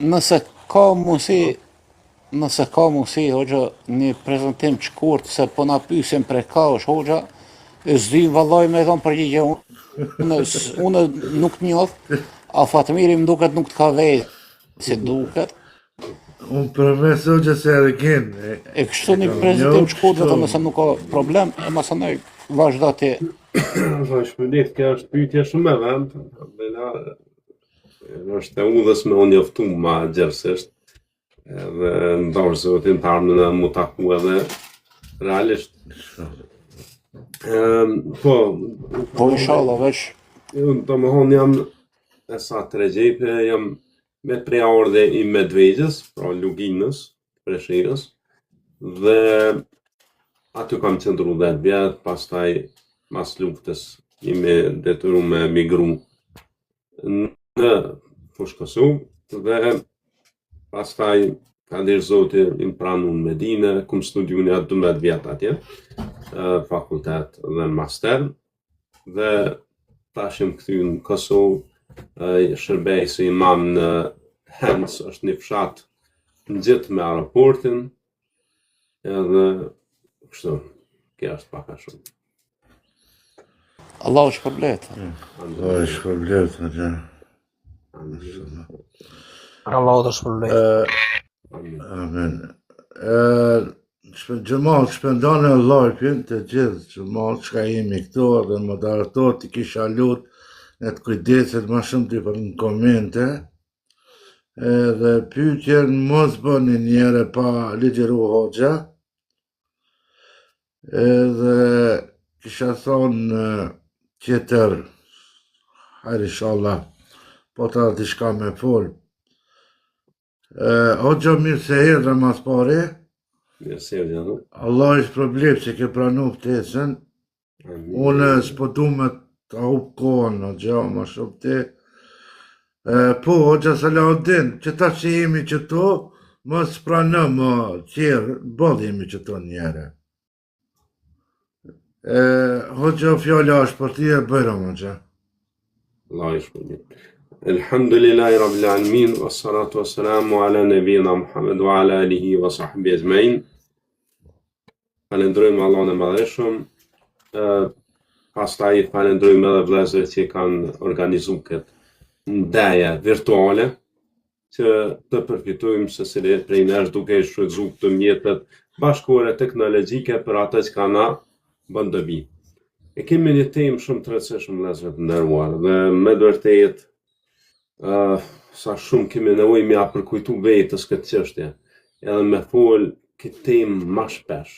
Nëse ka mundësi, nëse ka mundësi, hoxha, një prezantim të shkurt, se po na pyesin për kaush, hoxha, s'di vallaj me thonë përgjigje, unë nuk njoh, a Fatmiri më duket nuk të ka vejë, si duket. Unë përmes hoxha se edhe ken. E kështu një prezantim të shkurt, vetëm nëse nuk ka problem, e masanoj vazhdo ti. Shpërdit, kjo është pyetje shumë e vend, është e udhës me unë njoftu ma gjërësisht, edhe ndoshtë zotin të ardhmën e mu taku edhe realisht. Po inshallah veç. Do më thonë jam e sa të regjepe, jam me prea orde i Medvegjës, pra Luginës, Preshirës, dhe aty kam qëndru 10 vjetë, pastaj mas luftës jemi detyru me migru në Fushë Kosovë dhe pastaj ka dirë zoti im pranu në Medine, kum studiu një 12 vjetë atje, fakultet dhe master, dhe tashim këthy në Kosovë, shërbej si imam në Hens, është një fshat në gjithë me aeroportin, edhe kështu, kja është paka shumë. Allah është përblet. Allah është përblet, hoxha. Allah është përblet. Amen. Gjëmat shpendane lajpin të gjithë gjëmat që ka jemi këto dhe moderator të kisha lut në të kujdeset ma shumë të për në komente dhe pyetjen mos bëni njëre pa ligjeru hoxha edhe kisha thonë tjetër hajde inshallah po të t'i shka me fol hoxha mirë se erdhe mas pare. Allah është problem që ke pranu ftesën. Unë s'po du me të hup kohën në gjë, ma shumë ti. Po, hoxha Salahuddin, që ta që jemi qëto, më s'pranë më qërë, bëllë jemi qëto njëre. Hoxha fjalla është për ti e bëjra më gjë. Allah është për një. Elhamdulillahi Rabbil Alamin, wa salatu wa salamu ala nebina Muhammed wa ala alihi wa sahbihi ajma'in. Falendrojmë Allahun e Madhëshëm, pastaj falendrojmë edhe vëllezërit që kanë organizuar këtë ndaje virtuale, që të përfitojmë secili prej nesh duke shfrytzuar këto mjetet bashkëore teknologjike për ata që kanë bën dobi. E kemi një temë shumë të rëndësishme vëllezër të nderuar dhe me vërtet sa shumë kemi nevojë me a përkujtu vetës këtë çështje, edhe me fol këtë temë më shpesh.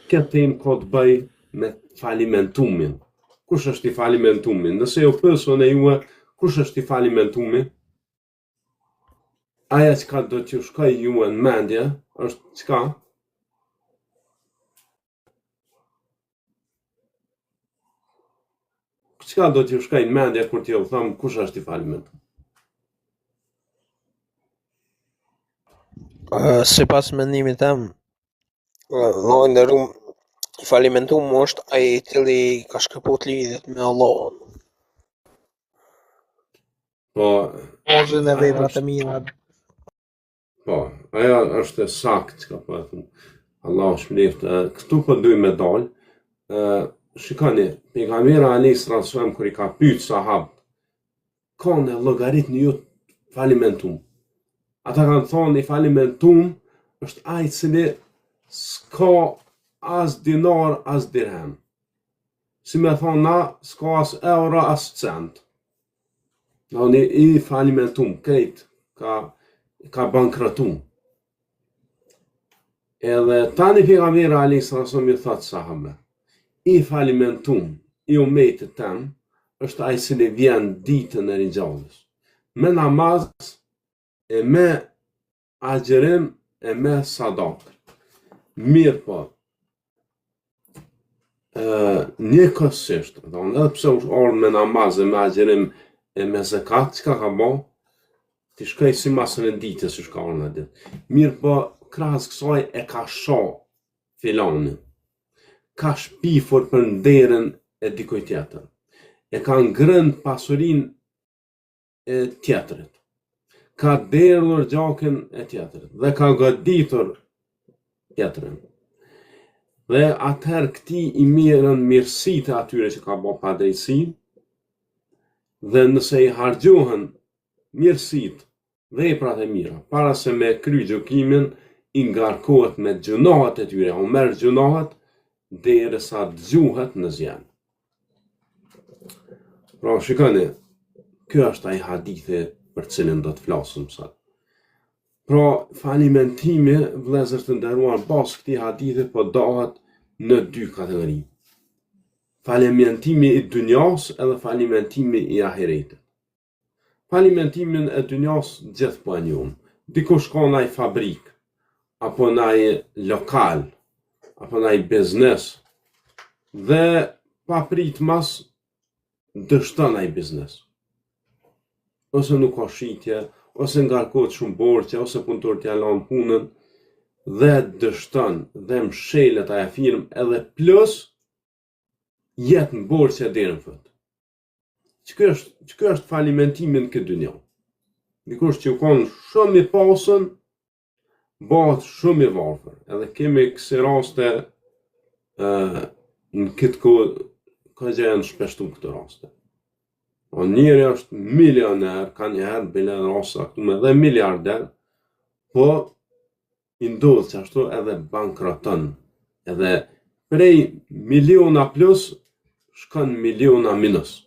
Këtë temë ka të bëj me falimentumin. Kush është i falimentumin? Nëse jo pësën e juve, kush është i falimentumin? Aja që do t'ju shkoj juve në mendje, është çka? Çka do t'ju shkoj në mendje kur t'ju them kush është i falimentuar? Sipas mendimit tem, vllai nderuar, i falimentuar është ai i cili ka shkëput lidhjet me Allahun. Po, Ose në veprat e mira. po, ajo është sakt çka po e them. Allah shpëlift, këtu po duj me dal. Shikoni, pejgamberi alayhis salam kur I ka pyet sahab, kanë llogarit në ju falimentum. Ata kanë thonë I falimentum është ai I cili s'ka as dinar as dirhem. Si me thonë na, s'ka as euro as cent. Në I falimentum, krejt, ka bankratum. Edhe tani pejgamberi alayhis salam I thotë sahabëve, I falimentum, I umetit tem, është ai cili vjen ditën e ringjalljes. Me namaz, e me agjerim, e me sadak. Mirë po, një kësisht, edhe pse është orë me namaz e me agjerim e me zekat, çka ka bo? Ti shkoj si masën e ditës, si shka orë në ditë. Mirë po, krahas kësaj e ka shoh filanin. Ka shpifur për nderën e dikujt tjetër. E ka ngrënë pasurinë e tjetrit. Ka derdhur gjakun e tjetrit dhe ka goditur tjetrin. Dhe atëherë këti i mirën mirësitë e atyre që ka bërë padrejtësi, dhe nëse i hargjohen mirësitë, veprat e mira, para se me kry gjykimin, i ngarkohet me gjunohat e tyre, o merr gjunohat derisa dëgjohet në zjarr. Pra shikoni, ky është ai hadithi për cilin do të flasim sot. Pra falimentimi, vëllezër të nderuar, pas këtij hadithi po dohet në dy kategori. Falimentimi i dunjas edhe falimentimi i ahiretit. Falimentimin e dunjas gjithë po e njohim. Dikush ka ndaj fabrik, apo ndaj lokal, apo ndaj biznes, dhe pa prit mas dështon ai biznes. Ose nuk ka shitje, ose ngarkohet shumë borxhe, ose punëtorët ja lanë punën, dhe dështon dhe mshelet aja firmë edhe plus jetë në borxhe deri në fund. Ç'ky është falimentimi në këtë dynjë. Dikush që u konë shumë i pasën, bëhet shumë i varfër. Edhe kemi kësi raste në këtë kohë, ka gjë shpeshtu këtë raste. O njëri është milioner, ka njëherë bile rasa këtu me dhe miliarder, po i ndodhë që ashtu edhe bankroton. Edhe prej miliona plus, shkon miliona minus.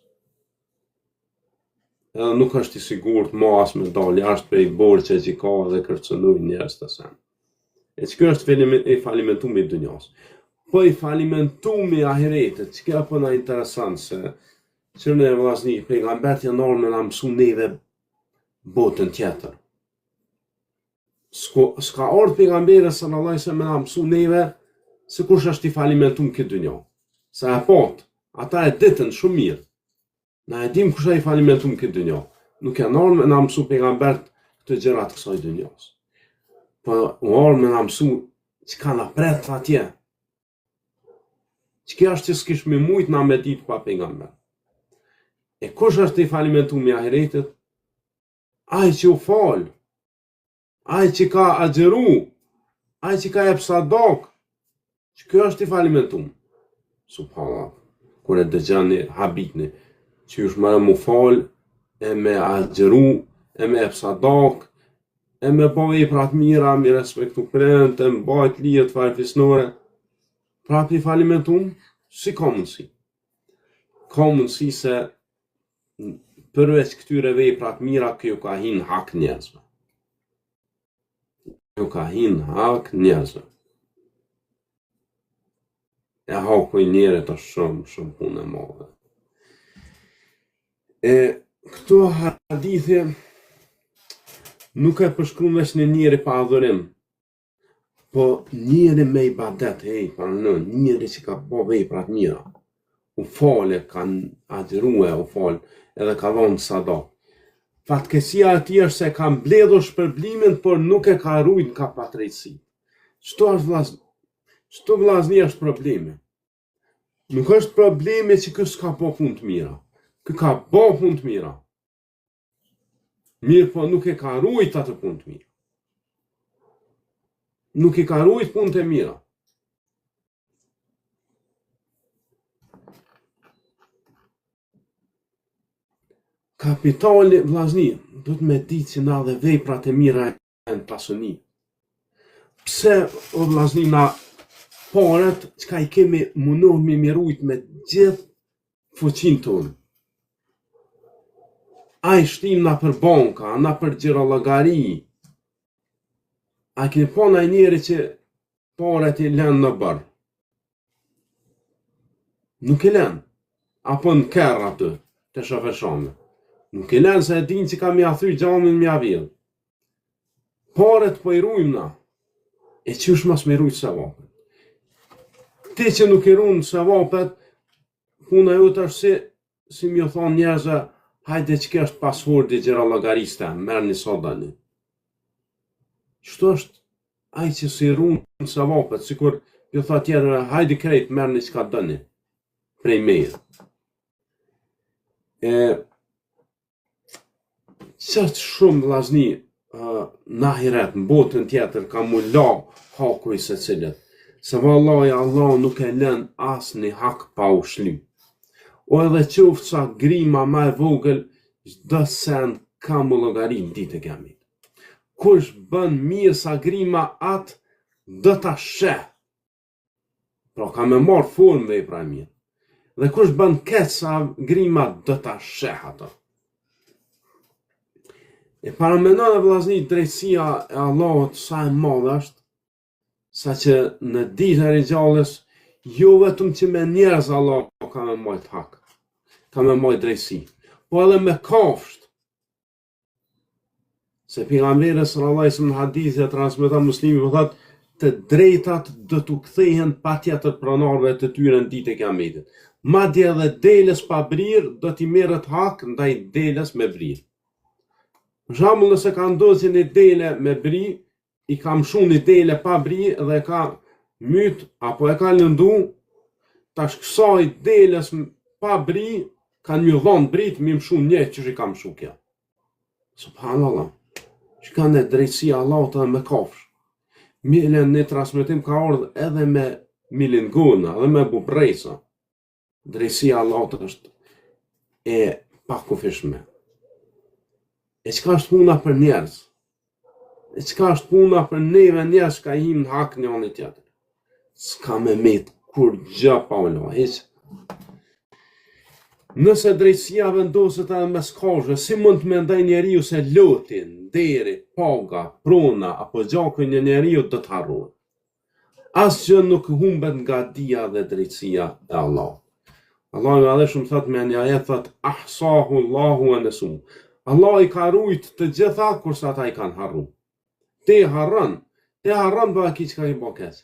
Edhe nuk është i sigurt mas me dalë jashtë prej borxhe që ka dhe kërcënoj njerëz të sen. E që kjo është falimentumi i dunjas. Po i falimentumi i ahiretit, që kjo po na interesant se që në vllazni, pejgambert janë ardhur me na mësu neve botën tjetër. S'ka ardhur pejgamberi sallallahu alajhi wasallam me na mësu neve se kush është i falimentum këtë dynjë. Sa e pat, ata e ditën shumë mirë. Na e dim kush është i falimentum këtë dynjë. Nuk janë ardhur me na mësu pejgambert këtë gjërat të kësaj dynjës. Po u ardhur me na mësu çka na pret atje. Çka është që s'kish me mujt na me ditë pa pejgamber. E kush është i falimentumi i ahiretit? Ai që u fal, ai që ka agjeru, ai që ka jep sadak, që kjo është i falimentum. Subhanallah, kur e dëgjani habitni, që është më mu fal, e me agjeru, e me jep sadak, e me bëj vepra të mira, me respektu prindët, e me bëj lijet farefisnore, prapë i falimentum, si ka mundësi? Ka mundësi se përveç këtyre veprat mira, kjo ka hin hak njerëzve. Kjo ka hin hak njerëzve. E haku i njerët është shumë punë e madhe. Këto hadithi nuk e përshkruan veç në njeri pa adhurim, po njeri me ibadet, njeri që ka bo veprat mira. U fale, kanë agjerue, u fale, edhe ka dhonë sadak. Fatkesia e tij është se ka mbledhur shpërblimin, por nuk e ka rujt ka padrejtësi. Çto vllazni është problemi. Nuk është problemi që ky s'ka bo punë të mira. Ky ka bo punë të mira. Mirë, po nuk e ka rujt atë punë të mira. Nuk i ka rujt punë të mira. Kapitali, vllazni, do të me ditë që na dhe veprat e mira e në pasuni. Pse, o vllazni, na paret çka i kemi mundohur me mirujt me gjithë fuqin tonë. A i shtim na për banka, na për xhirologari. A keni pa na njeri që paret i lën në bërë? Nuk i lën. Apo në kerr aty, të shofeshame. Nuk i lën se e din që ka mja thy gjamin mja vjedh. Paret po i rujmë na. E qysh mas me rujt se vapet. Ti që nuk i rujmë se vapet, puna jote është si mjë thonë njerëzve, hajde që kjo është pasfordi xhirologariste, merë një sodani. Qëto është ai që si rujmë se vapet, sikur jo tha tjetër, hajde krejt, merë një qka dëni, prej meje. qëtë shumë vllazni në ahiret, në botën tjetër, ka mu la haku i se cilët. Se vallahi Allah nuk e lën asë një hak pa u shly. O edhe qoftë sa grima ma e vogël, çdo sen ka mu llogarit ditë e kiamit. Kush bën mirë sa grima atë, do ta sheh. Pra ka me marrë formë vepra e mirë. Dhe kush bën keq sa grima, do ta sheh ato. E paramenon e vllazni drejtësia e Allahut sa e madhe është, sa që në ditën e ringjalljes, jo vetëm që me njerëz Allah ka me majt hak, ka me majt drejtësi, po edhe me kafsht. Se pejgamberi sallallahu alajhi wasallam në hadith e transmeton Muslimi po thotë, të drejtat do t'u kthehen patjetër pronarëve të tyre në ditën e kiametit. Madje edhe delës pa brir do t'i merret hak ndaj delës me brir. Për shembull, nëse ka ndodhur që një dele me bri, i ka mshu një dele pa bri dhe ka myt apo e ka lëndu, tash kësaj delës pa bri kanë një dhon brit mi mshu një që i ka mshu kja. Subhanallah. Që ka në drejtësia Allahut edhe me kafsh. Milen në transmetim ka ardhur edhe me milingona, edhe me bubrejsa. Drejtësia Allahut është e pakufishme. E qka është puna për njerëz? E qka është puna për neve njerëz ka him në hak një anë tjetër? S'ka me met kur gjë pa ulo, heq. Nëse drejtësia vendoset edhe mes kafshëve, si mund të mendoj njeriu se lotin, deri, paga, prona apo gjaku një njeriu do të harrohet? Asgjë nuk humbet nga dia dhe drejtësia e Allahut. Allahu i madhëshëm thot me një ajet thot ahsahu Allahu wa nasu. Allah i ka rujt të gjitha kurse ata i kanë harru. Te harran bëha ki që ka i bëkes.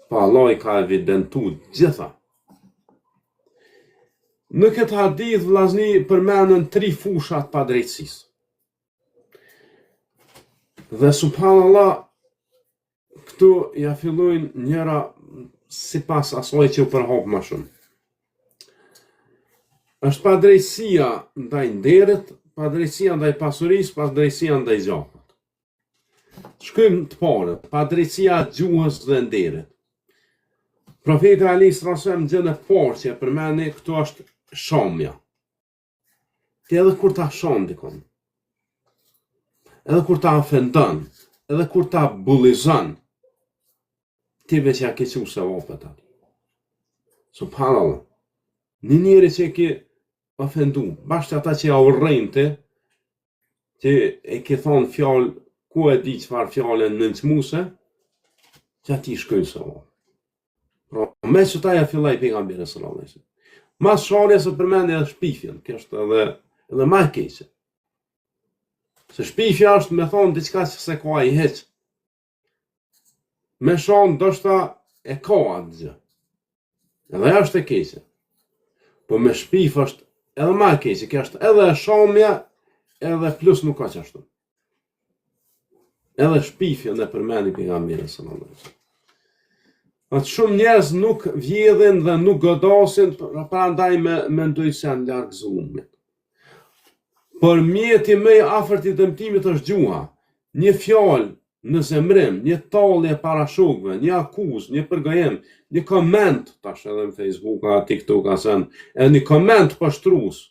Pa Allah i ka evidentu gjitha. Në këtë hadith vllazni përmenën 3 fushat pa drejtësisë. Dhe subhanallah, këtu ja fillojnë njëra sipas asaj që u përhap më shumë. Është pa drejtësia ndaj nderit, pa drejtësia ndaj pasurisë, pa drejtësia ndaj gjakut. Shkojmë të parë, pa drejtësia gjuhës dhe nderit. Profeti alayhis salam gjën e parë që përmeni këtu është shamja. Ti edhe kur ta shon dikon, edhe kur ta ofendon, edhe kur ta bullizon, ti veç ja ke qu se vopet aty. Subhanallah. Një njeri që ke ofendu, bashkë ata që ja urrejnë ti, që e ke thonë fjallë, ku e di çfarë fjallën nënçmuse, që ati shkojnë se vopet. Pra, me që ta ja fillaj pejgamberi sallallahu alaihi wasallam. Mas sharja se përmendi edhe shpifjen, kjo është edhe ma e keqe. Se shpifja është me thonë diçka që se ka i heq. Me shanë ndoshta e ka atë gjë. Edhe është e keqe. Po me shpif është edhe ma e keqe, kjo është edhe e shamja, edhe plus nuk ka qashtu. Edhe shpifja në përmendi pejgamberi sallallahu alaihi wasallam. Atë shumë njerëz nuk vjedhin dhe nuk godasin, prandaj me ndoj se janë larg zullumit. Por mjeti më i afërt i dëmtimit është gjuha. Një fjalë në zemrim, një tallje para shokëve, një akuzë, një përgojim, një koment, tash edhe në Facebook, TikTok, edhe një koment pështrues,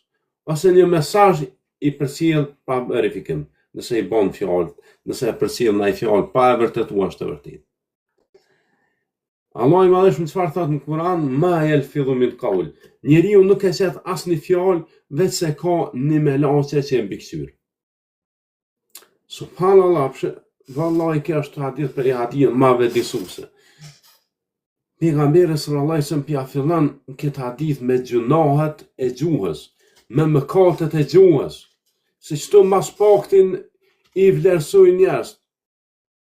ose një mesazh i përcjell pa verifikim, nëse i bën fjalë, nëse e përcjell ndaj fjalë pa e vërtetuar të vërtetë. Allah i madhëshëm çfarë thot në Kur'an, ma yalfidhu min qawl. Njeriu nuk e qet asnjë fjalë veç se ka një melaqe që e mbikëqyr. Subhanallah, vallahi kjo është hadith për hadith ma vëdësuese. Pejgamberi sallallahu alaihi wasallam pia fillon këtë hadith me gjunahet e gjuhës, me mëkatet e gjuhës. Se çto mas paktin i vlerësojnë njerëz.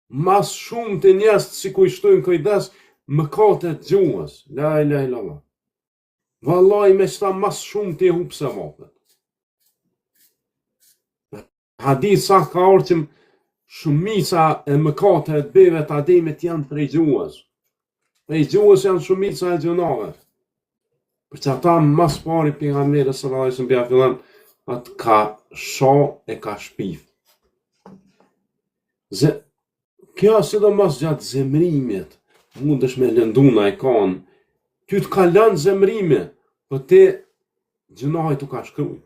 Mas shumë të njerëz si ku i shtojnë kujdes mëkatet gjuhës, la ilaha illallah. Vallahi me qëta mas shumë të hub se vapet. Hadith sa ka orë që shumica e mëkatet beve të ademit janë prej gjuhës. Prej gjuhës janë shumica e gjunave. Për që ata mas pari pejgamberi sallallahu alaihi wasallam fillon atë ka sha e ka shpif. Kjo sidomos gjatë zemrimit, mundesh me lënduna e kanë, ty të ka lënë zemrimi, po ti gjënaj të ka shkrujt.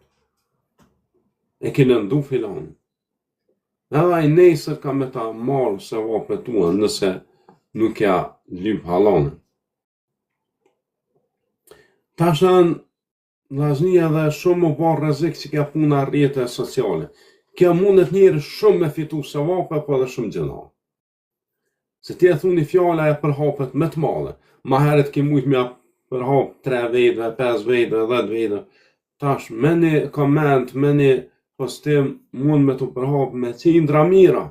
E ke lëndu filan. Edhe ai nesër ka me ta marrë se vapet tua nëse nuk ja lyp halanën. Tashën, vllaznia dhe shumë më bërë rrezik që kja puna rrjete sociale. Kja mundet njëri shumë me fitu se vape, po dhe shumë gjëna. Se ti e thuni fjala e përhapet me të madhe. Ma heret ki mujt mja përhap 3 vetëve, 5 vetëve, 10 vetëve. Tash, me një koment, me një postim, mund me të përhap me qindra mira.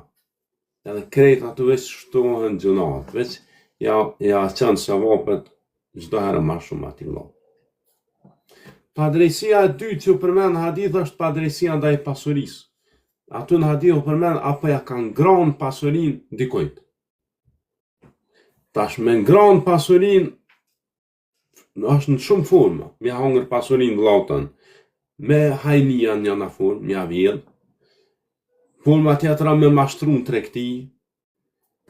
Edhe krejt atë veç shtohen gjënat, veç ja qënë se vapet çdo herë ma shumë ati vëlla. Padrejësia e dytë që përmen hadith është padrejësia ndaj pasurisë. Aty në hadith u përmen apo ja kanë ngranë pasurin dikujt. Tash me ngranë pasurin është në shumë forma. Mja hongër pasurin vllautën, me hajnia njëna formë, mja vjedh. Forma tjetra me mashtru në tregti.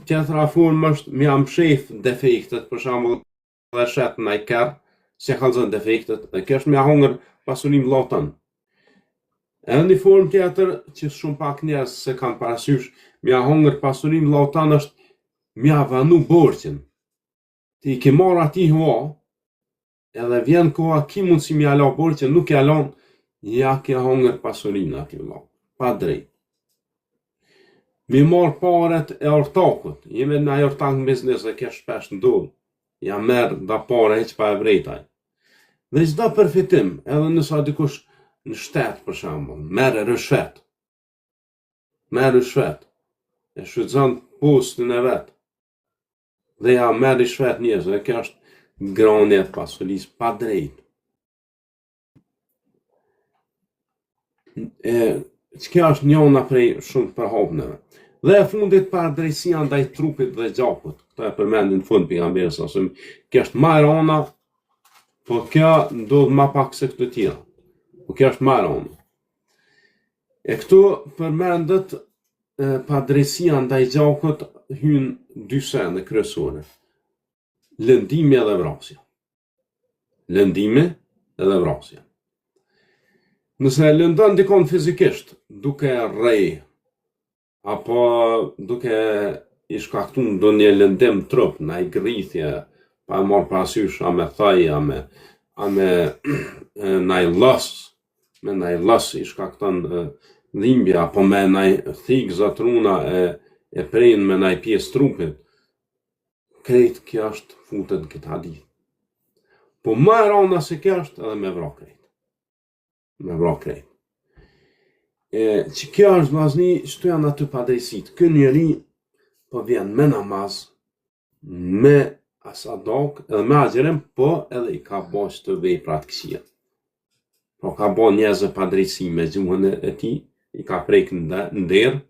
Tjetra formë është mja mshef defektet, për shembull dhe shet në i kerr, se kallëzën defektet, dhe kjo është mja hongër pasurin vllautën. Edhe një formë tjetër që shumë pak njerëz se kanë parasysh, mja hongër pasurin vllautën është mja vanu borxhin. Ti i ke marrë ati hua, edhe vjen koha ki mund si mja la borxhin, nuk ja lan, ja ke hongër pasurin ati vëlla, pa drejt. Mi marrë paret e ortakut, jemi në ajo ortak në biznes dhe kjo shpesh ndodh, ja merr da pare heq pa e vrejtaj. Dhe çdo përfitim, edhe nësa dikush në shtet për shembull, merr rishvet. E shfrytëzon postin e vet. Dhe ja merr rishvet njerëzve, kjo është ngrënie e pasurisë pa drejt. Kjo është njëna prej shumë përhapneve. Dhe e fundit padrejësia ndaj trupit dhe gjakut. Këto e përmendin në fund pejgamberi sallallahu alajhi wasallam. Kjo është më e rënda, po kjo ndodh më pak se këto tjera. Po kjo është më e rënda. E këtu përmendet padrejësia ndaj gjakut hyn dy sende kryesore. Lëndimi edhe vrasja. Lëndimi edhe vrasja. Nëse lëndon dikon fizikisht, duke rrej, apo duke i shkaktu ndonjë lëndim trup, na i grithje, pa e marrë parasysh a me thaj, a me na i lës, me na i lës i shkakton dhimbja, apo me na i thik zatruna e prejnë me na i pjesë trupit, krejt kjo është futet në këtë hadith. Po më e rënda se kjo është edhe me vra krejt. Me vra krejt. Që kjo është vllazni, çto janë aty padrejësit. Ky njeri po vjen me namaz, me asadak, edhe me agjerim, po edhe i ka bo çdo vepra të këqija. Po ka bo njerëzve padrejësi me gjuhën e tij, i ka prek në derë,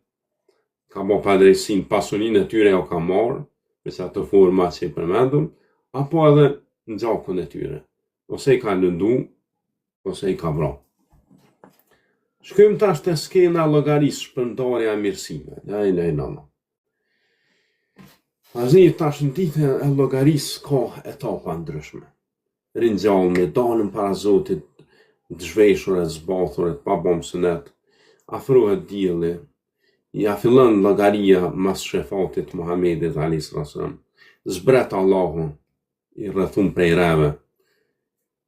ka bo padrejësi në pasurinë e tyre o ka marrë, me që ato forma që i përmendum, apo edhe në gjakun e tyre. Ose i ka lëndu, ose i ka vra. Shkojmë tash te skena llogarisë, shpërndarja e mirësive. Vllazni, tash në ditën e llogarisë ka etapa ndryshme. Ringjallje, dalën para Zotit, të zhveshur e zbathur, pa bom sunet, afrohet dielli, ja fillon llogaria mas shefatit Muhamedit alayhis salam. Zbret Allahu i rrethum prej rreve,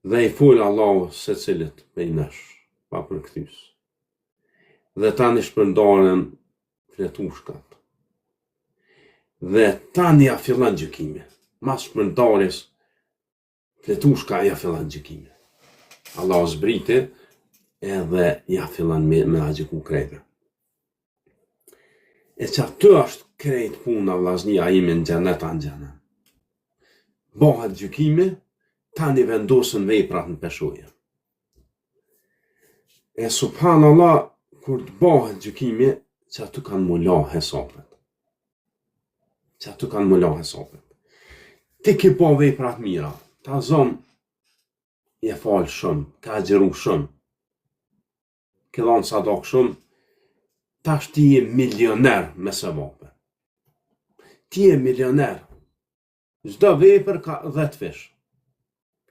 dhe i fol Allahu secilit prej nesh, pa përkthys. Dhe tani shpërndaren fletushkat. Dhe tani ja fillon gjykimi. Mas shpërndarjes, fletushka ja fillon gjykimi. Allah zbriti edhe ja fillon me na gjyku krejtë. E që aty është krejt puna vllazni, a jemi në xhenet a në xhenem. Bëhet gjykimi, tani vendosen veprat në peshuje. E subhanallah, kur të bëhet gjykimi, që aty kanë mulla hesapet. Ti ke po veprat mira, ta zon, je falë shumë, ka agjeru shumë. ke dhanë sadak shumë, tash ti je milioner me sevape. Ti je milioner. Çdo vepër ka 10 fish.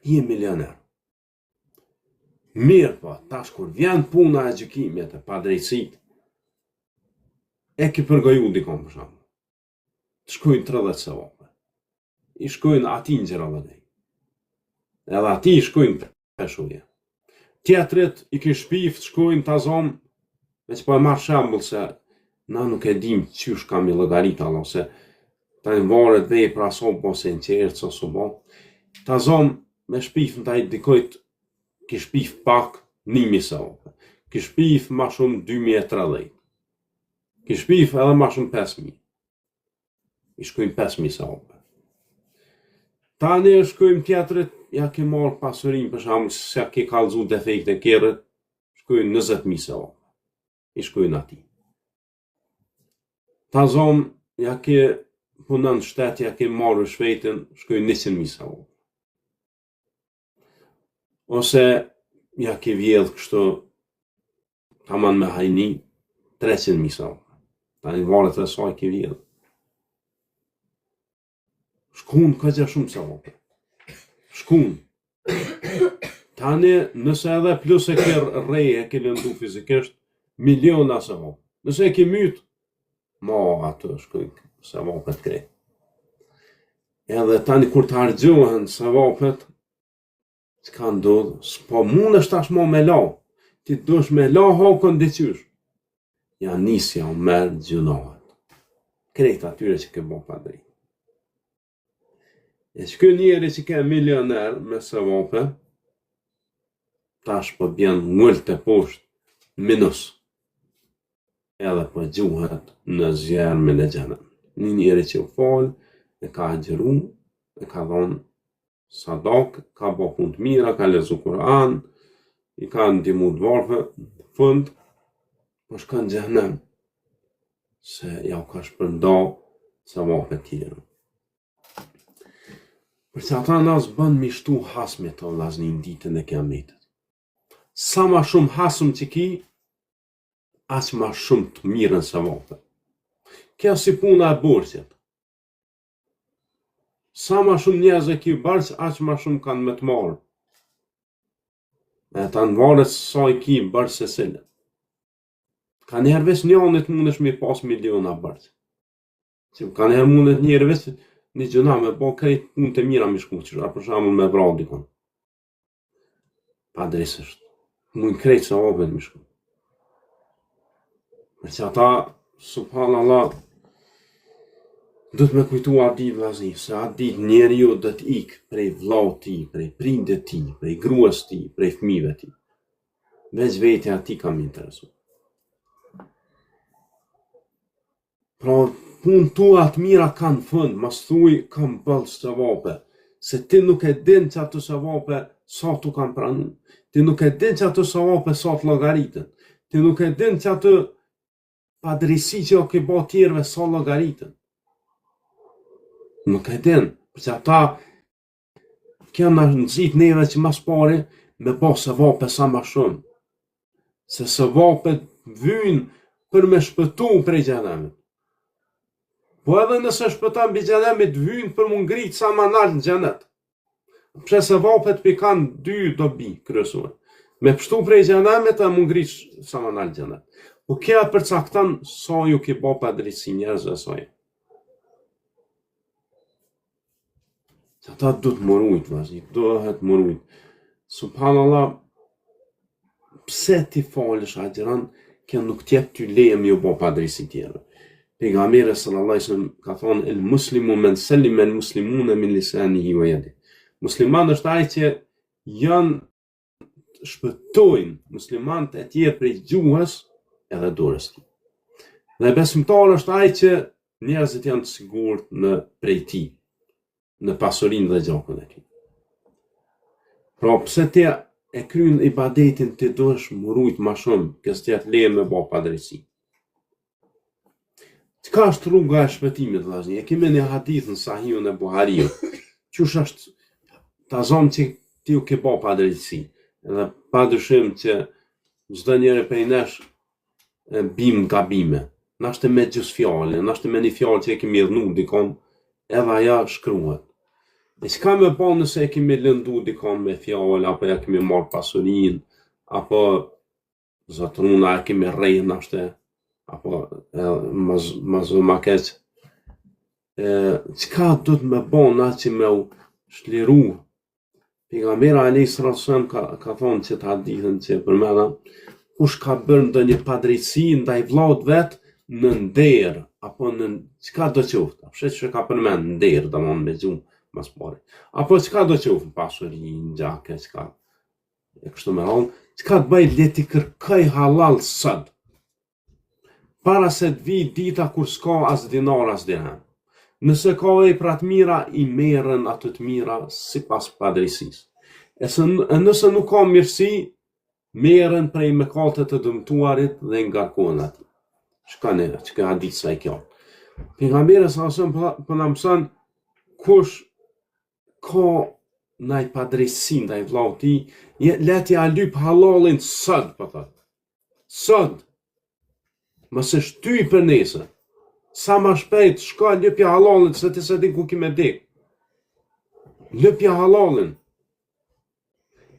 Je milioner. Mirë po, tash kur vjen puna e gjykimit e padrejtësit, e ki përgoju dikon për shembull. Të shkojnë 30 sevape. I shkojnë ati në Gjirallënej. Edhe ati i shkojnë peshuje. Tjetrit i ki shpif të shkojnë të zonë, me që po e marrë shembull se na nuk e dim qysh kam i llogarit Allah, se ta në varet vepra sopo se në qertë ose bo. Ta zonë me shpif në ta i dikojt ki shpif pak 1000 sevape. Ki shpif ma shumë 2030. Ki shpif edhe ma shumë 5000. I shkojnë 5000 sevape. Tani shkojmë tjetrit, ja ke marrë pasurin për shembull se ja ke kallëzu defekt e kerrit, shkojnë 20000 sevape. I shkojnë ati. Ta zonë, ja ke punën shtet, ja ke marrë shvetin, shkojnë 100.000 sevape. Ose ja ke vjedh kështu taman me hajni 300.000 sevape. Tani varet e sa ke vjedh. Shkun ka gjë shumë sevape. Shkun. Tani nëse edhe plus e ke rreje, e ke lëndu fizikisht, miliona sevape. Nëse e ke myt, ma atë shkojnë sevapet krejt. Edhe tani kur të hargjohen sevapet, s'ka ndodhë, s'po mund është tash mo me la, ti dush me la hakon diqysh. Ja nisja o merë gjunahet. Krejt atyre që ke bo pa drejt. E që kë njeri që ke milioner me sevape, tash po bjen ngull të poshtë minus. Edhe po gjuhet në zjarmin e xhenem. Një njeri që u falë, e ka agjeru, e ka dhonë sadak, ka bo punë të mira, ka lezu Kur'an, i ka ndihmu të varfë, fund, po shkon në xhenem, se ja u ka shpërnda sevape tjera. Përse ata nas bën mi shtu hasme të vllaznin ditën e kiametit. Sa ma shumë hasëm që ki, aq ma shumë të mirën sevape. Kjo si puna e borxhit. Sa ma shumë njerëz e ki borxh, aq ma shumë kanë me të marrë. E ta në varet sa i ki borxh se cilët. Ka njerë veç njanit mundesh me pas miliona borxh. Që ka njerë mundet njerë veç një gjëna me bo krejt punë të mira me shku, që për shembull me vra dikon. Pa drejtësisht. Mund krejt sevapet me shku. Për që ata, subhanallah, do të me kujtu atë ditë vllazni, se atë ditë njeriu do të ikë prej vllaut ti, prej prindit ti, prej gruas ti, prej fëmijëve ti. Veç vetja ti kam interesu. Pra, punë tua të mira kanë fund, mas thuj kam bëllë sevape, se ti nuk e din që ato sevape sa tu kanë pranu, ti nuk e din që ato sevape sa të llogaritën, ti nuk e din që ato padrejsi që o ke ba tjerve sa llogaritën. Nuk e din, përse ata kena nëzit neve që mas pari me ba sevape sa ma shumë, se sevapet vynë për me shpëtu prej xhenemit. Po edhe nëse shpëton mbi xhenemit vynë për mu ngrit sa ma nalt në xhenet. Pse sevapet pi kanë dy dobi kryesore. Me pështu prej xhenemit e mu ngrit sa ma nalt në xhenet. Po kja përcakton sa ju ke ba padrejtësi njerëzve saj. Ata do të mërujt, vazhdi, dohet mërujt. Subhanallah, pse ti falësh agjeran, kjo nuk tjep ty leje me ju bo padrejtësi tjera. Pejgamberi sallallahu alaihi wasallam ka thonë el muslimu men sellima al muslimuna min lisanihi wa yadihi. Musliman është ai që janë shpëtojnë muslimanët e tjerë prej gjuhës edhe dorës tij. Dhe besimtar është ai që njerëzit janë të sigurt në prej tij, në pasurinë dhe gjakun e tij. Pra pse ti e kryen ibadetin ti duhesh murujt ma shumë, kësë tjetë leje me ba padrejtësi. Çka është rruga e shpëtimit, vllazni? E kemi një hadith në Sahihun e Buhariu. Qysh është ta zonë që ti u ke ba padrejtësi. Edhe padyshim që çdo njeri prej nesh bim gabime. Nashte me gjys fjale, nashte me një fjallë që e kemi dhënu dikon, edhe aja shkruhet. E s'ka me po nëse e kemi lëndu dikon me fjallë, apo ja kemi marrë pasurin, apo zotruna e kemi rrejnë nashte, apo ma keq. Qka do të me bo na që me u shliru? Pejgamberi alayhis salam ka thonë që të hadithën që përmena, kush ka bërë ndonjë padrejtësi ndaj vllaut vet në nder, apo në çka do qoftë, fshet që ka përmend nder, domthonë me gjumë mas pari. Apo çka do qoftë, pasuri, gjake, çka e kështu me radhë, çka të bëj le ti kërkoj halal sot. Para se të vi dita kur s'ka as dinar as dirham. Nëse ka vepra të mira, i merren ato të mira sipas padrejtësisë. Nëse nuk ka mirësi, merren prej mëkatet të dëmtuarit dhe ngarkohen aty. Shkane, që ka hadith sa i kjo. Pejgamberi sallallahu po na mëson kush ka ndaj padrejtësi ndaj vllaut ti, le t'ja lyp halalin sot, po thot. Sot. Mos e shtyj për nesër. Sa ma shpejt, shka lypja halalin, se ti se din ku ki me dik. Lypja halalin.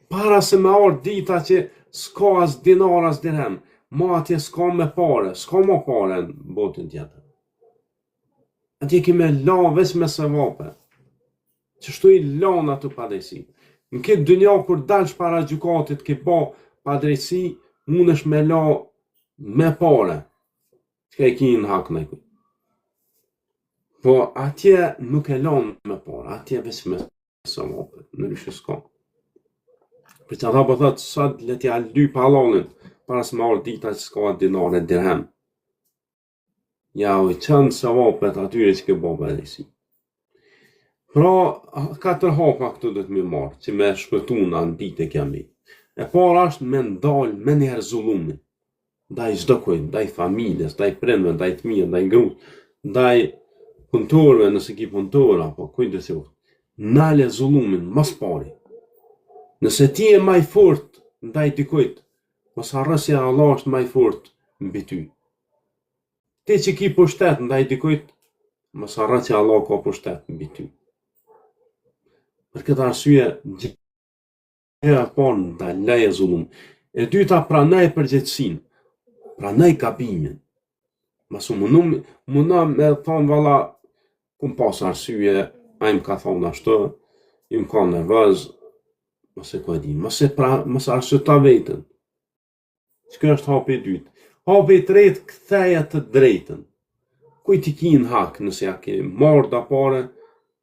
Para se me ardh dita që s'ka as dinar as dirham, ma atje s'ka me pare, s'ka ma pare në botën tjetër. Atje ki me la veç me sevape. Qështu i lan ato padrejtësi. Në këtë dynja kur dalsh para gjykatit ki pa padrejtësi, mundesh me la me pare. Që e ki në hak në këtë. Po atje nuk e lan me pare, atje veç me sevape. Në lëshë s'ka. Për që ata po thëtë, sot le t'ja lyp halalin, para se me ardh dita që s'ka dinar e dirham. Ja u qënë sevapet atyre që ke bo padrejtësi. Pra, 4 hapa këtu do të mi marrë, që me shpëtuna në ditë e kemi. E para është me ndalë me njerë zullumin. Ndaj çdo kujt, ndaj familjes, ndaj prindve, ndaj fëmijëve, ndaj gruas, ndaj punëtorëve nëse ki punëtor, apo kujt do të thotë. Nale zullumin, mas pari. Nëse ti je më i fortë ndaj dikujt, mos harro se Allah është më i fortë mbi ty. Ti që ki pushtet ndaj dikujt, mos harro se Allah ka pushtet mbi ty. Për këtë arsye, gjëja e parë ndalej zullum. E dyta, pranoj përgjegjësinë, pranoj gabimin. Mos mundon me thonë valla, kum pas arsye, ai më ka thonë ashtu, i më ka nervoz, mos e ka di, mos arsyeto veten. Kjo është hapi i dytë. Hapi i tretë, ktheja të drejtën. Kujt i ki në hak, nëse ja ke marrë da pare,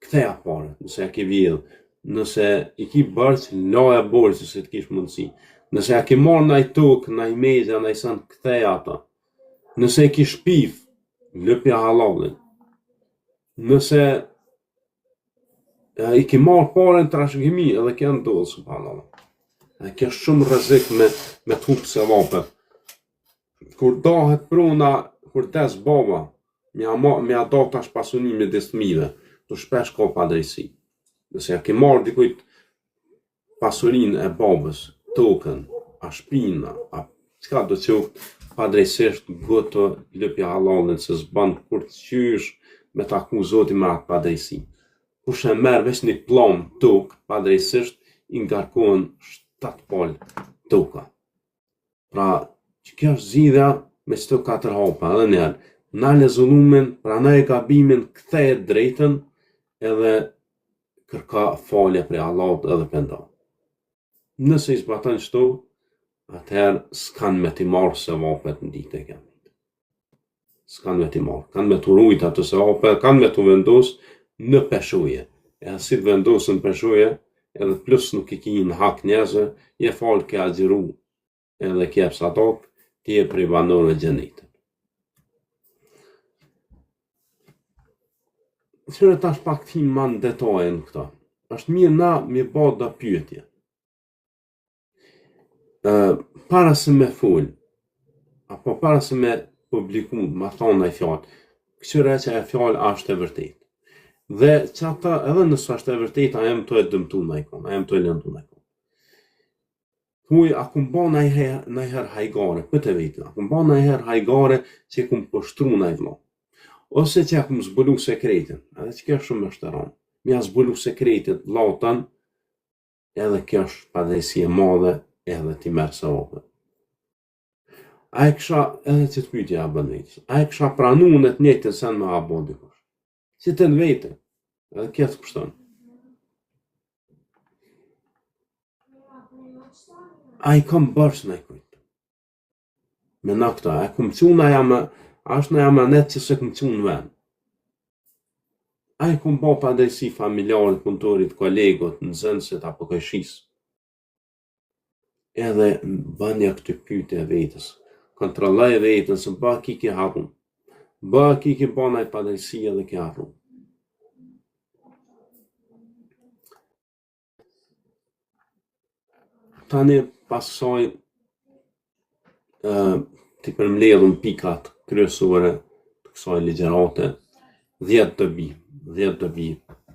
ktheja pare, nëse ja ke vjedh. Nëse i ki bërç, laja borxhin se të kish mundësi. Nëse ja ke marrë ndaj tokë, ndaj meze, ndaj san, ktheja ata. Nëse i ki shpif, lëpja halalin. Nëse i ki marrë parën trashëgimi, edhe kjo ndodh subhanallahu. Dhe kjo është shumë rrezik me të hup sevapet. Kur dahet pruna, kur des baba, mja do tash pasunimin e fëmijëve, të shpesh ka padrejtësi. Nëse ja ke marrë dikujt pasurinë e babës, tokën, a shpina, a çka do të qoftë, padrejtësisht goto lëpja halalin se s'ban kur të qysh me taku Zotin me atë padrejtësi. Kush e merr veç një pllom tokë, padrejtësisht i ngarkohen 7 palë toka. Pra, që kjo është zgjidhja me çto 4 hapa, edhe njerë. Nale zullumin, pranoj gabimin, ktheje drejtën, edhe kërka falje prej Allahut edhe pendo. Nëse i zbaton çto, atëherë s'kan me t'i marrë sevapet në ditë e kiametit. S'kan me t'i marrë, kanë me t'u rujt ato sevapet, kanë me t'u vendos në peshuje. E si të vendosën në peshuje, edhe plus nuk i ki në hak njerëzve, je falë ke agjeru, edhe ke sadak, ti je prej banorëve xhenetit. Qëre tash pak t'him ma në detajën këta. Është mirë na me ba da pyetje. Para se me fol, apo para se me publiku, ma thonë e fjallë, këqyre që e fjallë ashtë e vërtet. Dhe që ata, edhe nësë ashtë e vërtet, a jem të e dëmtu në ikon, a jem të e lëndu në ikon. Huj, a kum ba najher hajgare, për të vetë, a kum ba najher hajgare që kum pështru naj vlo. Ose që a kum zbulu sekretin, edhe që kjo shumë është të ranë. Mi a zbulu sekretit vlotën, edhe kjo është padrejsi e madhe, edhe ti merë së vopët. A e kësha, edhe që të pytja a bëndejtës, a e kësha pranu në të njëjtën sen me abo dikush. Që të në vete, edhe kjo të kështonë. A i kom bërsh në i kujtë. Me në këta, e kom quna jam, ashtë në jam anet që se kom qunë në ven. A i kom bo padrejsi familjarit, punëtorit, kolegot, në zënësit apo këshis. Edhe bënja këtë pyte e vetës. Kontrollaj e vetën se ba ki ki harun. Ba ki ki bona i padrejsi edhe ki harun. Tani pasaj të përmledhëm pikat kryesore të kësaj ligjerate, 10 dobi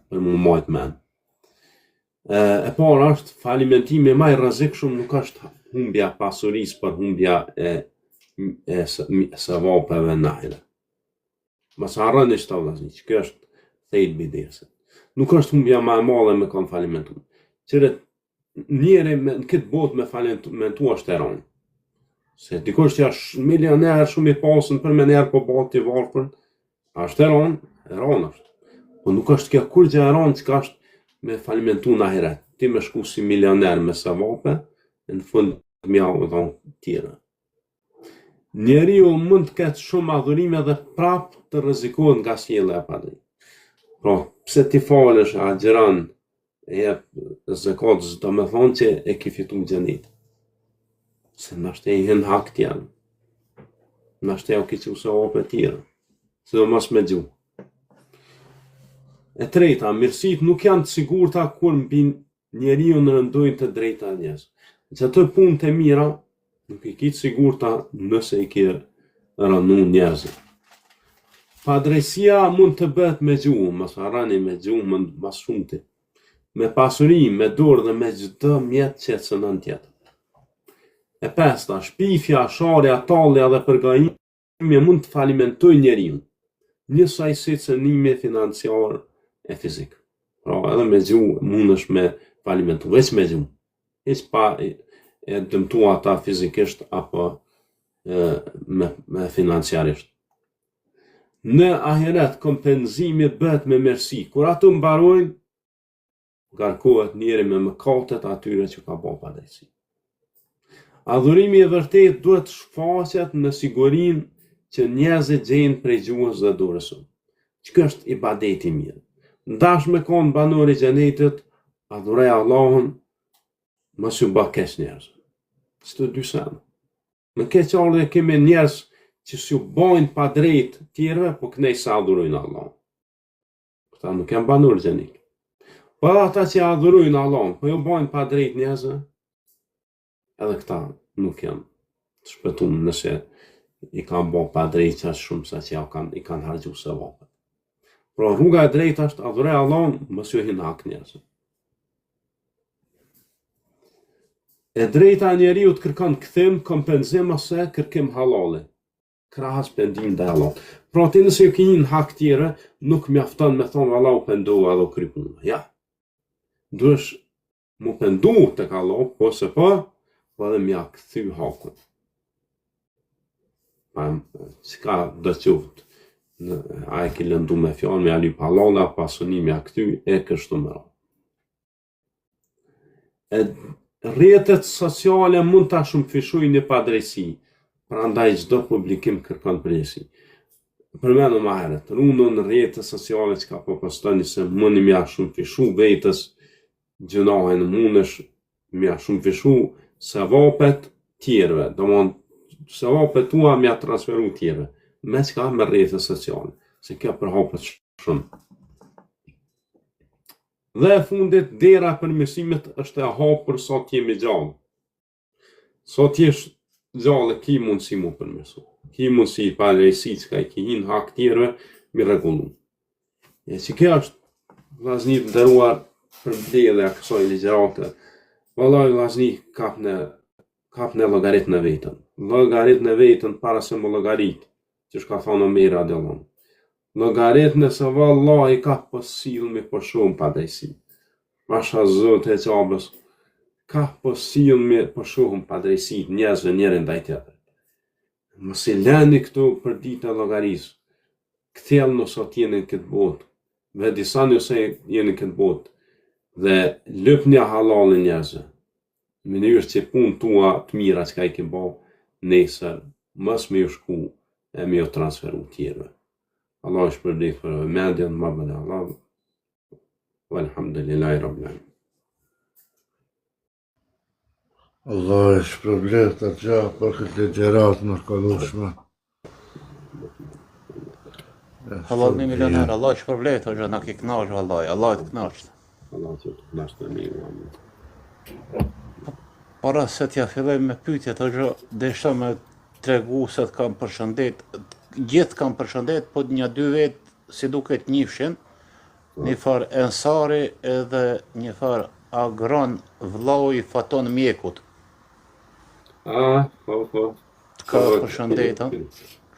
për mu majt men. E para është falimentimi ma i rrezikshëm nuk është humbja pasurisë për humbja e sevapeve najre. Mos harroni që vllazni, që kjo është thejt bidesit. Nuk është humbja ma e madhe me kanë falimentu. Qëre njeri në këtë botë me falimentu është e ronë. Se dikush që është milioner shumë i pasën për me njerë po botë i varfën, është e ronë është. Po nuk është kjo kur gjë e ronë që ka është me falimentu në ahiret. Ti me shku si milioner me sevape, në fund të mjau dhe tjere. Njeri ju mund të ketë shumë adhurime dhe prap të rrezikohet nga sjellja e padrejtë. Pra, pse ti falësh agjeron e jep zekatës, do me thonë që e ki fitu xhenet. Se nashte i hen hak tjerë. Nashte o ki që sevape tjera. Se do mos me gjuhë. E treta, mirësit nuk janë të sigurta kur mbi njeriu në rëndojnë të drejta njerëz. Që të punë të mira, nuk i ki të sigurta nëse i ki rënu njerëzit. Padrejësia mund të bëhet me gjuhë, mos harrani me gjuhë mund mas shumëti. Me pasuri, me dorë dhe me çdo mjet që cënon tjetër. E pesta, shpifja, sharja, tallja dhe përgajimi mund të falimentojë njeriu. Njësoj si cënimi financiar e fizik. Pra edhe me gjuhë mundesh me falimentu, veç me gjuhë. Hiç pa e dëmtua ata fizikisht apo me financiarisht. Në ahiret kompenzimi bëhet me mirësi. Kur ato mbarojnë, garkohet njeri me mëkatet atyre që ka bërë padrejsi. Adhurimi i vërtet duhet shfaqet në sigurinë që njerëzit gjejnë prej gjuhës dhe dorës. Që është ibadeti mirë. Ndash me konë banor i xhenetit, adhuroj Allahun, mos ju bë keq njerëz. Çto dy sen. Në keqardhje kemi njerëz që s'ju bojnë pa drejt tjerëve, po kënej sa adhurojnë Allahun. Këta nuk janë banor xhenit. Po ata që adhurojnë Allahun, po ju bojnë pa drejt njerëzve, edhe këta nuk janë të shpëtuar nëse i kanë bërë pa drejt që shumë sa që i kanë harxhu sevapet. Pra rruga e drejtë është adhuroj Allahun, mos ju hin hak njerëzve. E drejta e njeriu të kërkon kthim, kompenzim ose kërkim halali. Krahas pendim ndaj Allahut. Pra ti nëse ju ke hin hak tjere, nuk mjafton me thonë Allahu pendova edhe kry punën. Ja. Duhesh mu pendu tek Allahu, po se po edhe mja kthy hakun. Çka do të qoftë. A e ke lëndu me fjalë, me ali halala, pasunimi a këty, e kështu më radhë. Rrjetet sociale mund ta shumëfishojnë një padrejsi, prandaj çdo publikim kërkon përgjegjësi. Përmendëm më herët, rundën rrjetet sociale që ka po postoni se mundi mja shumëfishu vetës gjunohen, mundesh mja shumëfishu sevapet tjerëve, domthon sevapet tua mja transferu tjerëve. Me qka me rrjetet sociale, se kjo përhapet shumë. Dhe e fundit, dera e përmirësimit është e hapur sa t'jemi gjallë. Sa t'jesh gjallë, ki mundësi mu përmirësu. Ki mundësi padrejsi që ka i ki hin hak tjerëve, mi rregullu. E që kjo është vllazni të nderuar për mbledhja kësaj ligjërate. Vallai vllazni kap në kap në llogarit në vetën. Llogarit në vetën para se më llogarit, që shka thonë Omeri radiallahu. Llogarit nëse vallahi ka posilmi për shumë padrejsi. Masha Zot e qabës, ka posilmi për shumë padrejsi njerëzve njerën ndaj tjetër. Mos i lëni këtu për ditë e llogarisë. Kthjellë nësot jeni në këtë botë, dhe disa nëse jeni në këtë botë, dhe lëpni halalin njerëzve. Mënyrë që punë tua të mira që ka i ke bo, nesër, mos me ju shku e me ju transferu tjerëve. Allah është për dhejtë për vëmendjen, ma bële Allah. Walhamdulillahi Rabbil Alamin. Allah është për bleft të gjahë për këtë legjerat në kalushme. Allah 1 milioner, Allah është për vletë, hoxha, na ki knaqë, vallaj, Allah të knaqët. Allah që të knashtë të mirë, amin. Para se t'ja filloj me pyetjet, hoxha, desha me tregu se të kam përshëndet, gjithë kam përshëndet, po një 2 vetë si duket njifshin, një farë ensari edhe një farë agron vllau i faton mjekut. Po. Të ka përshëndetën.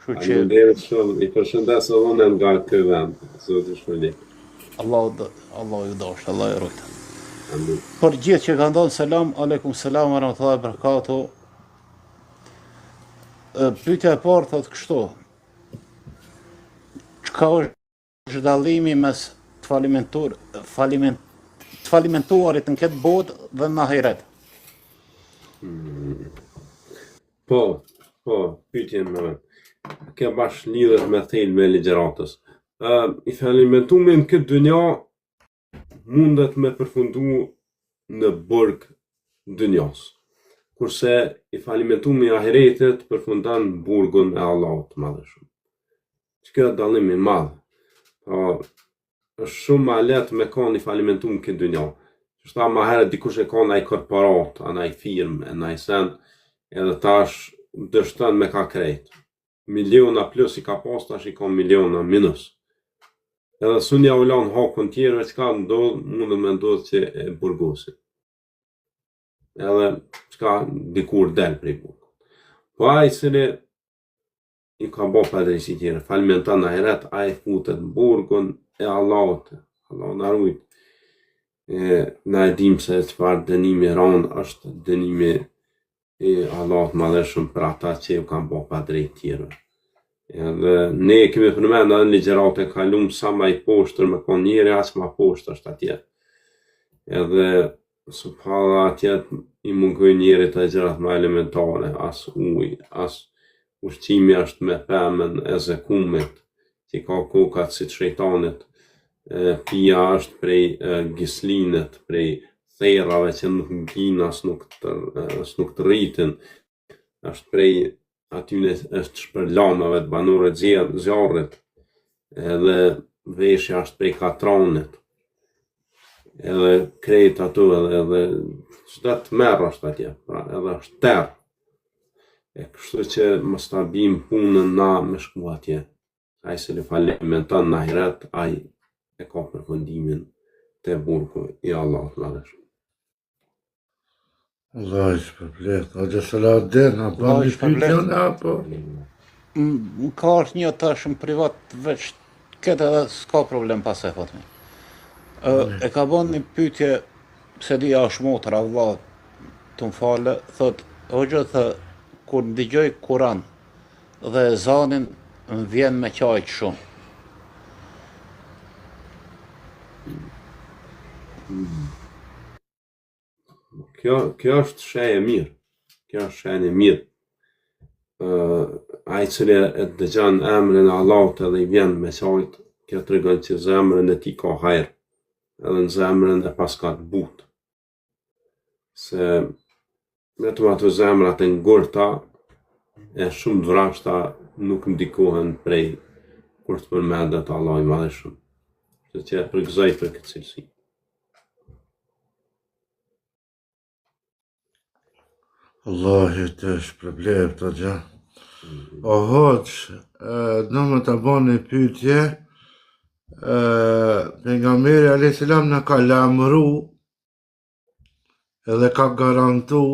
Kështu që Faleminderit shumë, i përshëndes edhe nga ky vend, Zoti shpërblet. Allah ju dashur, Allah ju rujtë. Amin. Për gjithë që kanë dhënë selam, aleikum selam wa rahmatullahi wa barakatuh. Pyetja e parë thotë kështu. Çka është dallimi mes të falimentuarit në këtë botë dhe në ahiret? Po, pyetjen më. Kjo bash lidhet me thelbe e ligjëratës. I falimentumi në këtë dynja mundet me përfundu në burg dynjas. Kurse i falimentumi i ahiretit përfundan në burgun e Allahut të madhëshëm. Që kjo dallimi madh. Është shumë ma letë me kanë i falimentum në këtë dynja. Shta ma herët dikush e kanë ai korporat, ai firmë, ai sen, edhe tash dështën me ka krejt. Miliona plus i ka pas, tash i ka miliona minus. Edhe sunja u lanë hakun tjerëve që ka ndodhë, mundë me ndodhë që e burgosin. Edhe që dikur del prej burgu. Po ai cili i ka bo padrejsi tjere, falimentan në ahiret, ai futet në burgun e Allahut. Allah në rujt. Na e dim se çfarë dënimi ranë është dënimi i Allahut madhëshëm për ata që ju kanë bo padrejt tjere. Edhe ne kemi përmend në ligjëratë e kalum sa ma i poshtër me kon njeri, as ma poshtër është atje. Edhe subhala atje i mungoj njerit e gjërat ma elementare, as ujë, as ushqimi është me pemën e zekumit, që ka kokat si të shejtanit, pija është prej gislinit, prej therrave që nuk ngin as nuk të rritin, është prej atyne është shpër lamave të banore zjarrit, edhe veshja është prej katranit, edhe krejt ato edhe çdo të merr është atje, pra edhe është terr. Kështu që mos ta bim punën na me shku atje. Ai se li falimenton në ahiret, ai e ka përfundimin te burgu i Allahut madhëshëm. Allah ishë për bleft, a gjë Salaudin, a ban një pyetjen apo? Ka është një tash në privat veç këtë edhe s'ka problem pas e thotmi. E ka bon një pyetje se di është motra vëlla të më fale, thot, hoxha thë, kur ndigjoj Kur'an dhe ezanin më vjen me qajt shumë. Kjo është shenjë e mirë. Kjo është shenjë e mirë. Ai cili e dëgjon emrin e Allahut edhe i vjen me qajt, kjo tregon që zemrën e tij ka hajër, edhe në zemrën e pas ka të butë. Se vetëm ato zemrat e ngurta e shumë të vrashta nuk ndikohen prej kur të përmendet Allahu i madhëshëm. Se që e përgëzoj për këtë cilësi. Allahi të shpërbleft të gjë. O hoq, në më të bon një pyetje, pejgamberi a.s. në ka lamëru edhe ka garantu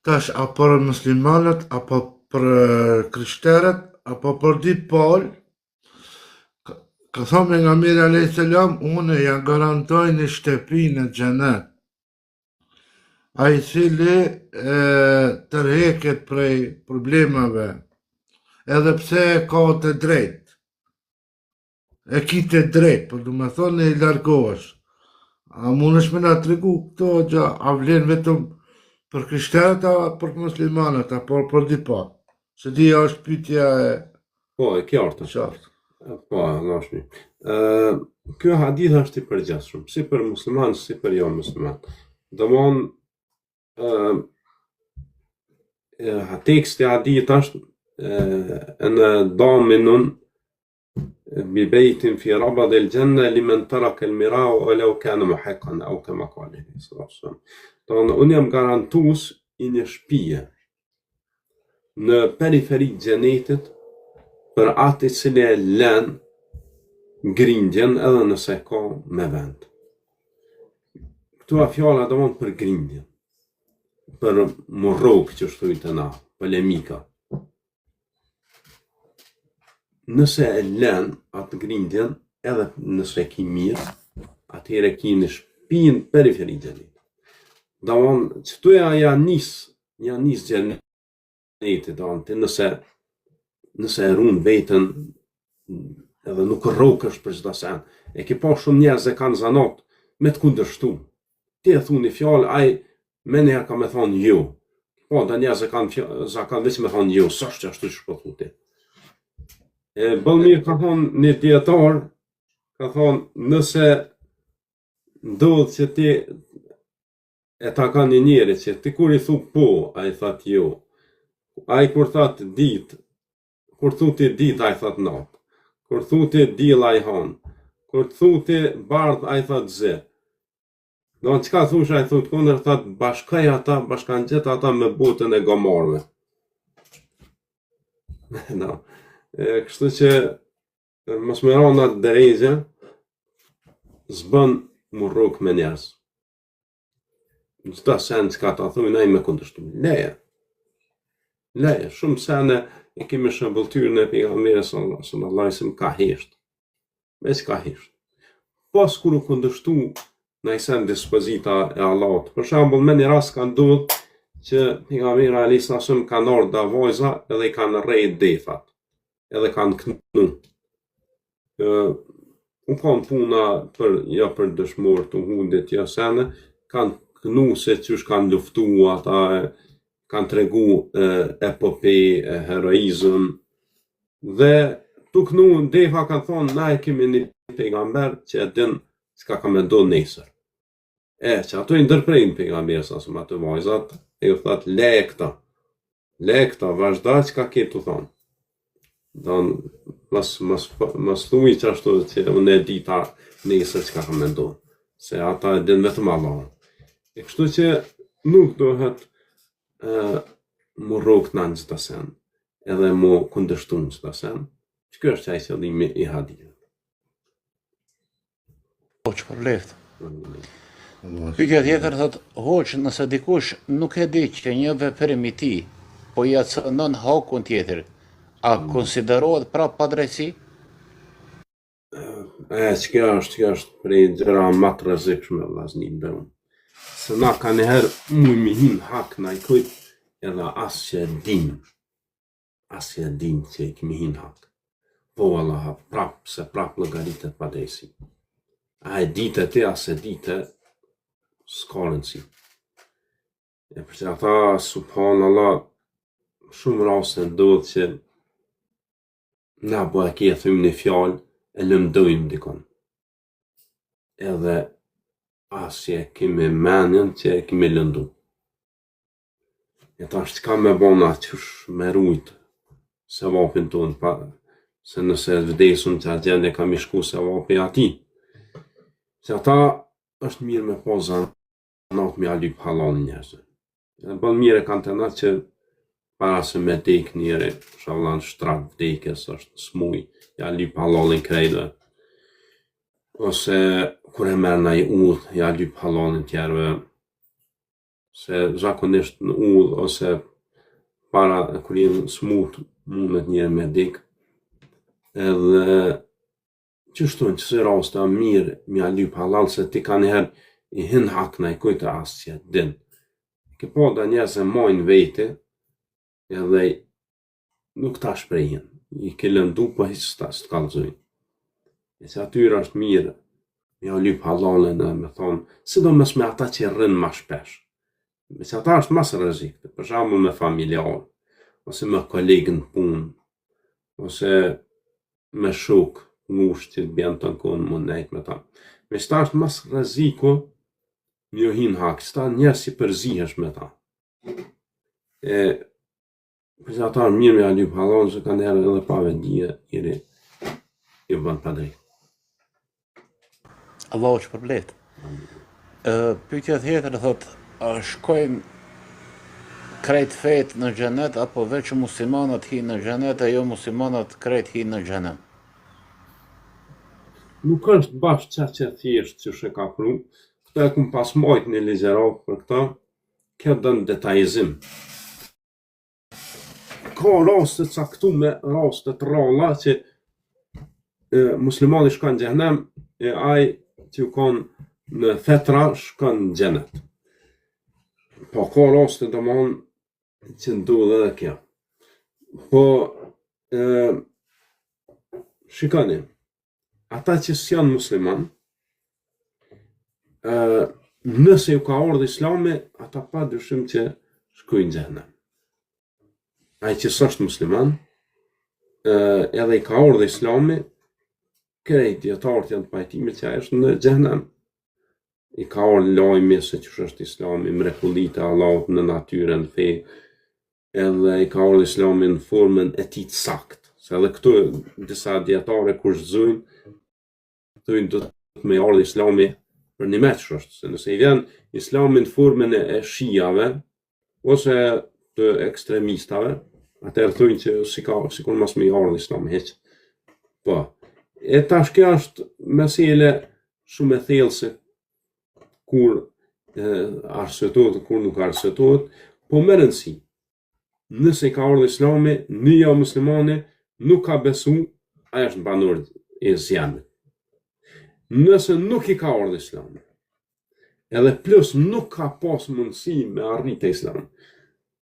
tash apo për muslimanët, apo për krishterët, apo për di palë, ka thonë pejgamberi alayhis salam, unë ja garantoj një shtëpi në xhenet. Ai cili tërheket prej problemeve, edhe pse e ka të drejtë. E ki të drejtë, por du me thonë e i largohesh. A mundesh me na tregu këto gjë, a vlen vetëm për krishterët, a për muslimanët, apo për di pa? Se di është pyetja e Po, e qartë. qartë. Po, nashmi. Kjo hadith është i përgjithshëm, si për musliman, si për jo musliman. Domthon teksti i hadith është në dominun ببيت في ربض الجنة لمن ترك المراء ولو كان محقا أو كما قال النبي صلى الله عليه وسلم. Don unë jam garantues i një shtëpie në periferi të xhenetit për atë i cili e lën grindjen edhe nëse ka me vend. Këtu a fjala domon për grindjen, për morrok që shtojtë na, polemika. Nëse e lën atë grindjen, edhe nëse ki mirë, atëherë ki në shtëpinë periferi xhenit. Domthon, çtoja janë nis xhenetit, domthon, nëse e ruan veten edhe nuk rrokësh për çdo sen. E ke pa shumë njerëz e kanë zanot me të kundërshtu. Ti e thuni fjalë, ai më njëherë ka më thonë jo. Po, da njerëz e kanë zakon vetëm me thonë jo, s'është ashtu që po thotë. Bëllmir ka thonë një dietar, ka thonë, nëse ndodh që ti e ta ka një njeri që ti kur i thu po, a i thot jo. A i kur thot dit, kur thu ti dit, a i thot natë. Kur thu ti dil, a i hanë. Kur thu ti bardh, a i thot zë. Do në qka thush, a i thot kundër, thot bashkaj ata, bashkan gjithë ata me botën e gomarve. No. Kështu që mos më rona të derejzja, zbën mu rrug me njerëz. Çdo sen që ka ta thuj, na i me kundërshtu. Leje, shumë sene e kemi shëmbulltyrën e pejgamberit sallallahu alaihi wasallam ka hesht. Veç ka hesht. Pas kur u kundërshtu në i sen dispozita e Allahut. Për shembull, me një rast ka ndodhur që pejgamberi alayhi wasallam kanë ardhur da vojza edhe i kanë rrejt dethat. Edhe kanë kënu. Unë kam puna për dëshmor të hundit jo sene, kanë kënu se qysh kanë luftu ata, kanë tregu epopej, heroizëm, dhe tu kënu defa kanë thonë, na e kemi një pejgamber që e din s'ka ka me do nesër. Që ato i ndërprejnë pejgamber sa së më të vajzat, e ju thot, le këta, vazhda që ka ke të thonë. Don mas thuj që ashtu që unë e dita nesër që ka ka me ndonë, se ata e din vetëm Allah. E kështu që nuk dohet mu rrok në në gjitha sen, edhe mu kundërshtu në gjitha sen, që kjo është qaj qëllimi i hadithit. Po që për leftë. Pyetja tjetër thot, hoq, nëse dikush nuk e di që një veprim i tij, po ja cënon hakun tjetër, a konsiderohet prap padrejtësi? Që kjo është prej gjëra më të rrezikshme vllazni ndërm. Se na ka njëherë mi hin hak na i kujt edhe as që e din që i kemi hin hak. Po Allah prap llogaritet padrejtësi. A e ditë ti as e ditë s'ka rëndësi. E për që ata subhanallah shumë raste ndodh që na po e ke thym një fjalë e lëmdojmë dikon. Edhe as e kemi menjen që e kemi lëndu. E tash çka me bona qysh me rujt se vapin ton, se nëse vdesun që atë gjendje kam i shku se vapi ati. Se ata është mirë me po zanat me alyp halal njerëzve. Edhe bën mirë kanë të natë që para se me dek njëri, shallan shtrat vdekjes është smuj, ja lyp halalin krejve. Ose kur e merr nai udh, ja lyp halalin tjerëve. se zakonisht në udhë ose para kur jenë smut mundet njëri me dik. Edhe qështu në qëse raste a mirë mja lyp halal se ti ka njëherë i hin hakna i kujtë asë që din. Ke po da njerëz e mojnë vete edhe nuk ta shprejhin. I ke lëndu pa hiç ta s'kallzojnë. E se atyre është mirë mja lyp halalën e me thonë, sidomos me ata që rrinë ma shpesh. Me që ata është mas rrezikshme, për shembull me familjarë, ose me kolegën punë, ose me shok, ngushtë që të bjen të nëkonë më nejtë me ta. Me që ta është mas rreziku, më jo hin hak, që ta njerës që përzihesh me ta. Për që ata mirë me alyp halon, se kanë herë edhe pa vendije, i bën pa drejt. Allahu shpërblet. Pyetja tjetër thotë, a shkojnë krejt fejt në xhenet apo veç muslimanët hinë në xhenet e jo muslimanët krejt hinë në xhenem? Nuk është bashkë që thjesht që shë ka pru, këta e kum pas mojt një ligjerat për këta, kjo dënë detajizim. Ka raste caktume, raste të ralla që muslimani shkon në xhenem e ai që u konë në fetra shkon në xhenet. Po ka raste domon që ndodh edhe kjo. Po shikoni, ata që s'janë musliman, nëse ju ka ardhur Islami, ata pa dyshim që shkojnë në xhenem. Ai që s'është musliman, edhe i ka ardhur Islami, krejt dietarët janë të pajtimit që ai është në xhenem. I ka ardhur lajmi se ç'është është Islami, mrekullitë e Allahut në natyrën, fe, edhe i ka ardhur Islami në formën e tij të saktë. Se edhe këtu disa dietarë kushtojnë, thonë do të më ardhë Islami për një meç është, se nëse i vjen Islami në formën e shijave ose të ekstremistave, atëherë thonë që sikur mos më ardhë Islami hiç. Po. E tash kjo është mesele shumë e thellë se kur arsëtohet, kur nuk arsëtohet, po më rëndësi. Nëse i ka ardhur Islami, një muslimani nuk ka besu, ai është banor i zjanit. Nëse nuk i ka ardhur Islami, edhe plus nuk ka pas mundësi me arritë Islam,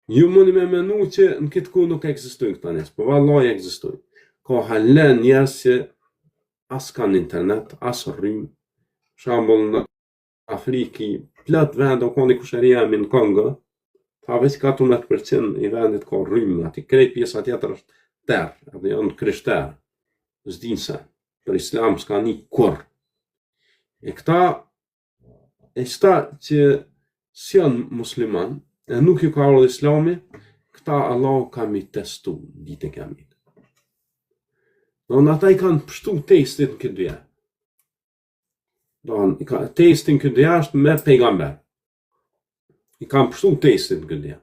ju mundi me menu që në këtë kohë nuk ekzistojnë këta njerëz, po vallahi ekzistojnë. Ka halen njerëz që as kanë internet, as rrymë. Shembull në Afrikë, plot vende ku kanë kusheria në Kongo, ta veç 14% i vendit ka rrymë, aty krejt pjesa tjetër është terr, edhe janë krishterë. S'dinë se për Islam s'ka një kur. E këta që s'janë musliman, e nuk ju ka ardhur Islami, këta Allah ka mi testu ditë e kiametit. Ata i kanë pështu testin në këtë dyja. Testin këtë dyja është me pejgamber. I kanë pështu testin në këtë dyja.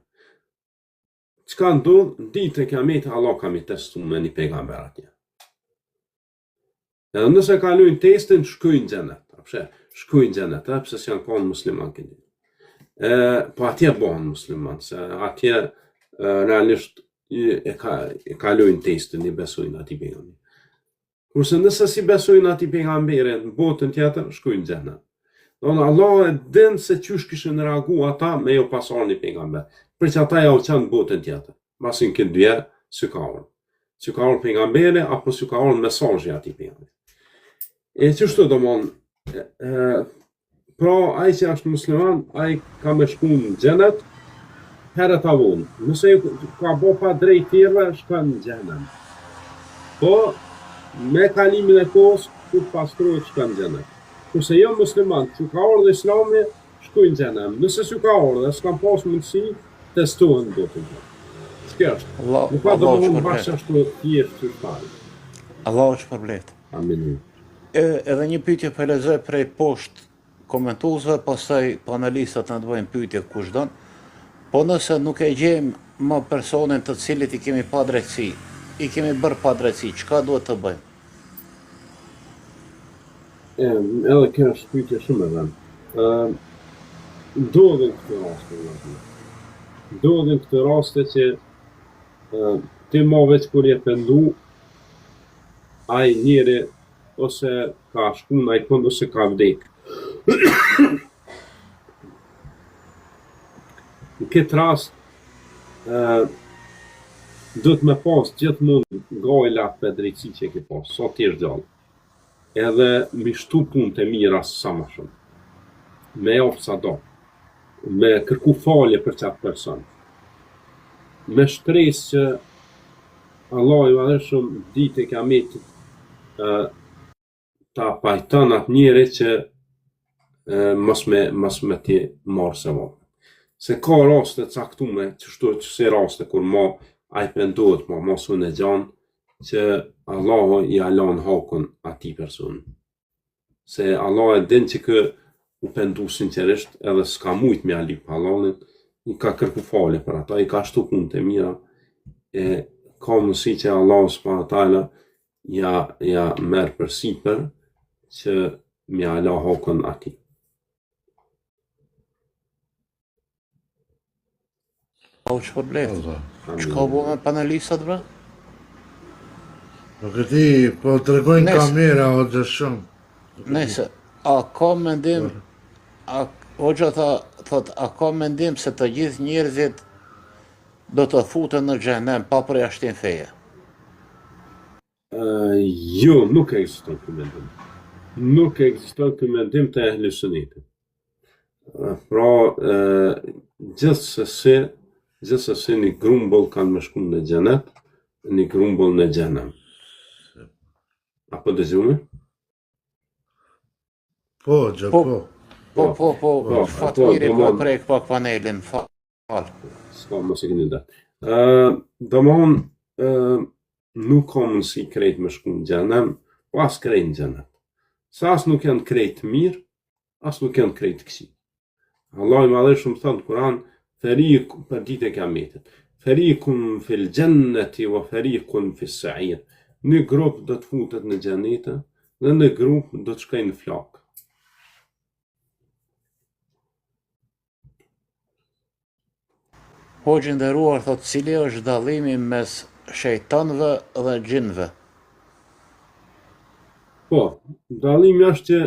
Çka ndodh, ditë e kiametit Allah ka mi testu me një pejgamber atje. Edhe nëse kalojnë testin, shkojnë në xhenet. Shkojnë në xhenet, pse s'janë konë musliman këtë. Po atje bëhen musliman, se atje realisht e kalojnë testin, i besojnë atij pejgamberit. Kurse nëse si besojnë atij pejgamberit në botën tjetër, shkojnë në xhenet. Allah e din se çysh kishin reaguar ata me jo pasur një pejgamber. Për që ata ja u qanë në botën tjetër. Masin këtë dyja, s'u ka ardhur. S'u ka ardhur pejgamberi apo s'u ka ardhur mesazhi atij pejgamberi. E çështu domon, pra ai që është musliman, ai ka me shku në xhenet herë ta vonë. Nëse ka bo pa drejt tjerëve, shkon në xhenem. Po me kalimin e kohës, kur pastrohet shkon në xhenem. Kurse jo musliman, që ka ardhur Islami, shkojnë në xhenem. Nëse s'u ka ardhur, s'kan pas mundësi, testohen në botën tjetër. Kjo është. Nuk ka domosdoshmë bashkë ashtu thjesht të fal. Allahu shpërblet. Amin. Edhe një pyetje po lexoj prej poshtë komentuesve, pastaj panelistët na bëjnë pyetje kushton. Po nëse nuk e gjejmë më personin të cilit i kemi pa drejtësi, i kemi bërë pa drejtësi, çka duhet të bëjmë? Edhe kjo është pyetje shumë e rëndë. ndodhin këto raste, ndodhin këto raste që ti ma veç kur je pendu, ai njeri ose ka shku në ai kënd ose ka vdek. Në këtë rast, duhet me pas gjithmonë gajla për drejtësi që e ke pas, sa ti është gjallë. Edhe mi shtu punët e mira sa më shumë. Me jafë sa do. Me kërku falje për qatë person. Me shtres që Allah ju adhe shumë ditë e kiametit ta pajton atë njeri që mos me ti marrë se vapë. Se ka raste caktume, qështu që se raste kur ma ai pendohet mos unë e gjanë, që Allah i alan hakun ati person. Se Allah e din që kë u pendu sinqerisht edhe s'ka mujt me alip halalin, i ka kërku falje për ata, i ka shtu punët e mira, e ka mësi që Allah s.a. ja merë për sipër që me ala hakun ati. Po që përblet? Që ka bu me panelistat, bre? Po këti, po të regojnë Nes- kamera o gjë shumë. Nëse, a ka mendim, Hoxha thot, a ka mendim se të gjithë njerëzit do të futen në xhenem pa përjashtim feje? Jo, nuk ekziston ky mendim. Nuk ekziston ky mendim të ehli sunetit. Pra, gjithsesi një grumbull kanë me shku në xhenet, një grumbull në xhenem. Apo dëgjumi? Po, gjë, po. Po, Po, fatmiri ato, po prek pak panelin, fal. S'ka mos e keni datë. Domthon, nuk ka mundësi krejt me shku në xhenem, po as krejt në xhenet. Sa as nuk janë krejt mirë, as nuk janë krejt këqij. Allah i madhëshëm thot në Kur'an, për ditë e kiametit. Fariqun fil jannati wa fariqun fis sa'ir. Një grup do të futet në xhenete dhe një grup do të shkojnë në flak. Hoxhë nderuar thot, cili është dallimi mes shejtanëve dhe xhinëve? Po, dallimi është që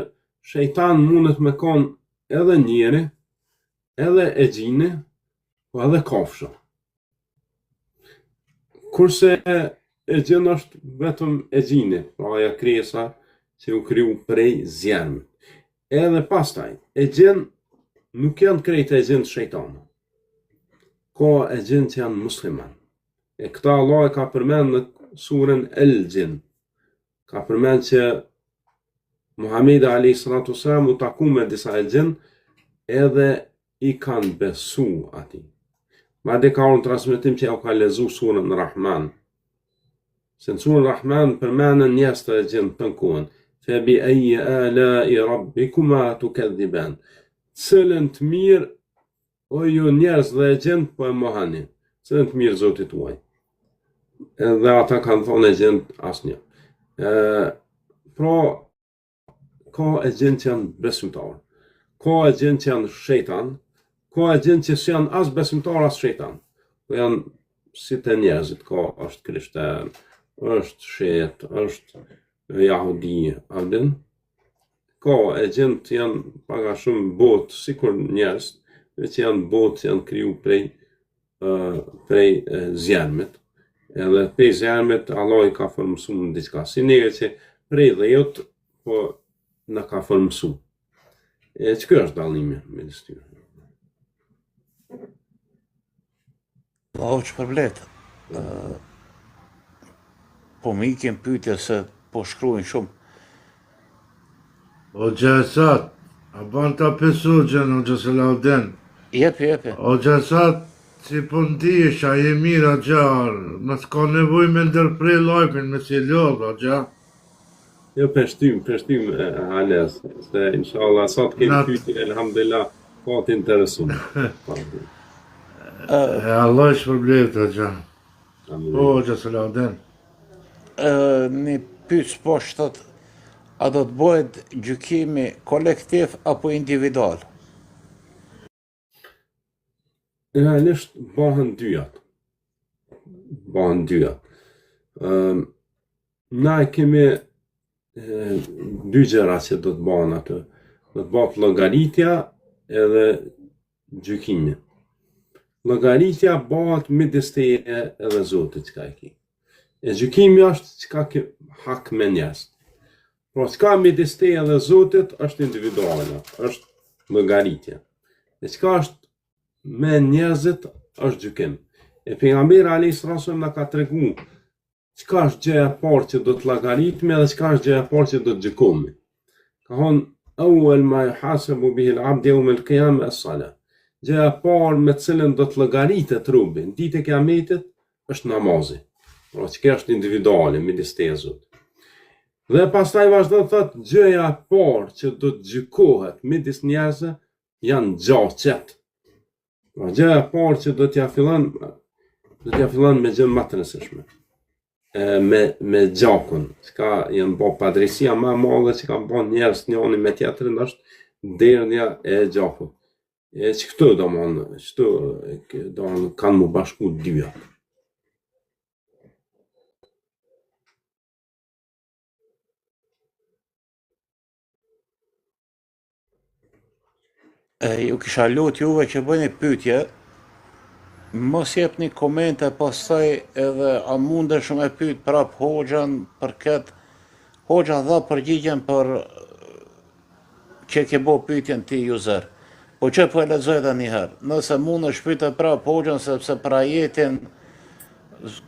shejtan mundet me konë edhe njeri, edhe e gjini, po edhe kafshë. Kurse e gjin është vetëm e gjini, pra aja kresa që u kriju prej zjarmit. Edhe pastaj, e gjin nuk janë krejt e gjin të shejtanë. Ka e gjin që janë musliman. E këta Allah e ka përmend në surën El Gjin. Ka përmend që Muhamedi a.s. u taku me disa e gjin edhe i kanë besu ati. Madje ka unë transmetim që ja ka lezu surën Rahman. Se në surën Rahman përmendën njerëz të e gjin të kohën. Fe bi ayyi ala'i rabbikuma tukadhiban. Cilën të mirë o ju njerëz dhe e gjin po e mohani. Cilën të mirë Zotit tuaj. Edhe ata kanë thonë e gjin asnjë. Pra ka e gjin që janë besimtarë. Ka e gjin që janë shejtan, ka e gjin që janë as besimtar as shejtan. Po janë si të njerëzit, ka është krishter, është shet, është jahudi, abdin. Ka e gjin që janë paga shumë botë, sikur njerëz, që janë botë që janë kriju prej zjarmit. Edhe prej zjarmit, Allah i ka formësu në diçka. Si neve që prej dhe jotë, po në ka formësu. Që kjo është dallimi me tyre. Po që përblet. Po më ikim pyetje se po shkruajnë shumë. O gjësat, a ban ta pesu gjën o gjëselauden. Jepi. O gjësat, si po ndihesh, a je mirë a gjarë, më s'ka nevoj me ndërprej lajpin me si lodh, o gjarë. Jo, pështim, Ales, se inshallah, sa të kemi pyetje, elhamdulillah, ka të interesuar. E Allah është përblet, o gjarë. O gjëselauden. Një pyet poshtë thot, a do të bëhet gjykimi kolektiv apo individual? realisht bëhen dyjat. Na e kemi dy gjëra që do të bëhen aty. Do të bëhet llogaritja edhe gjykimi. Llogaritja bëhet midis teje edhe Zotit çka e ki. E gjykimi është çka ke hak me njerëz. Por çka midis teje edhe Zotit është individuale, është llogaritja. E çka është me njerëzit është gjykim. E pejgamberi alayhis salam na ka tregu çka është gjëja e parë që do të llogaritmi dhe çka është gjëja e parë që do të gjykohemi. Ka thonë awwal ma yuhasabu bihi al-'abd yawm al-qiyamah as-salah. Gjëja e parë me cilën do të llogaritet robi në ditën e Kiametit është namazi. Pra që është individuale midis teje e Zotit. Dhe pastaj vazhdon thotë gjëja e parë që do të gjykohet midis njerëzve janë gjaqet. Pra gjëja e parë që do t'ja fillon me gjën më të rëndësishme. Me gjakun, çka janë bë padresia më e madhe që kanë bën njerëz njëri me tjetrin është derdhja e gjakut. E që këto kanë mu bashku dyja. Ju kisha lut juve që bëni pyetje, mos jepni komente pastaj edhe a mundesh me pyet prap hoxhan për këtë. Hoxha dha përgjigjen për që ke bo pyetjen ti user. Po që po e lexoj edhe një herë. Nëse mundesh pyete prap hoxhan sepse për ajetin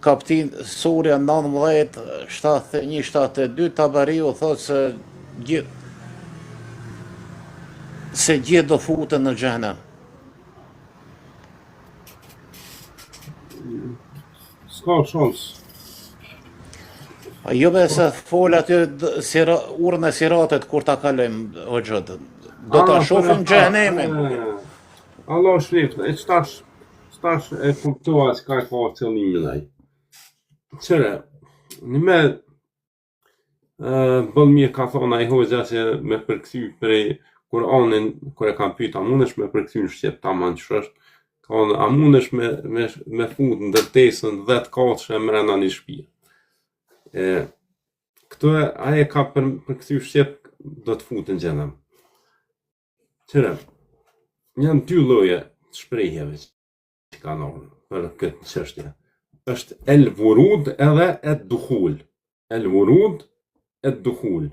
kaptin surja 19 71-72 Tabariu thotë se gjithë do futen në xhenem. S'ka shans. Jo me se fol aty urën e siratet kur ta kalojmë hoxhët. Do ta shohim xhenemin. Allah shlift, e stash e kuptua çka ka qëllimin ai. Qëre, në me bën mirë ka thonë ai hoxha që me përkthy prej Kur'anin, kur e kam pyet a mundesh me përkthy në shqip tamam ç'është, ka thonë a mundesh me fut ndërtesën 10 kafshë mrena një shtëpie. Këto ai e ka përkthy shqip do të futet në xhenem. Qëre, janë dy lloje të shprehjeve që kanë për këtë çështje. Është el vurud edhe et dukhul. El vurud et dukhul.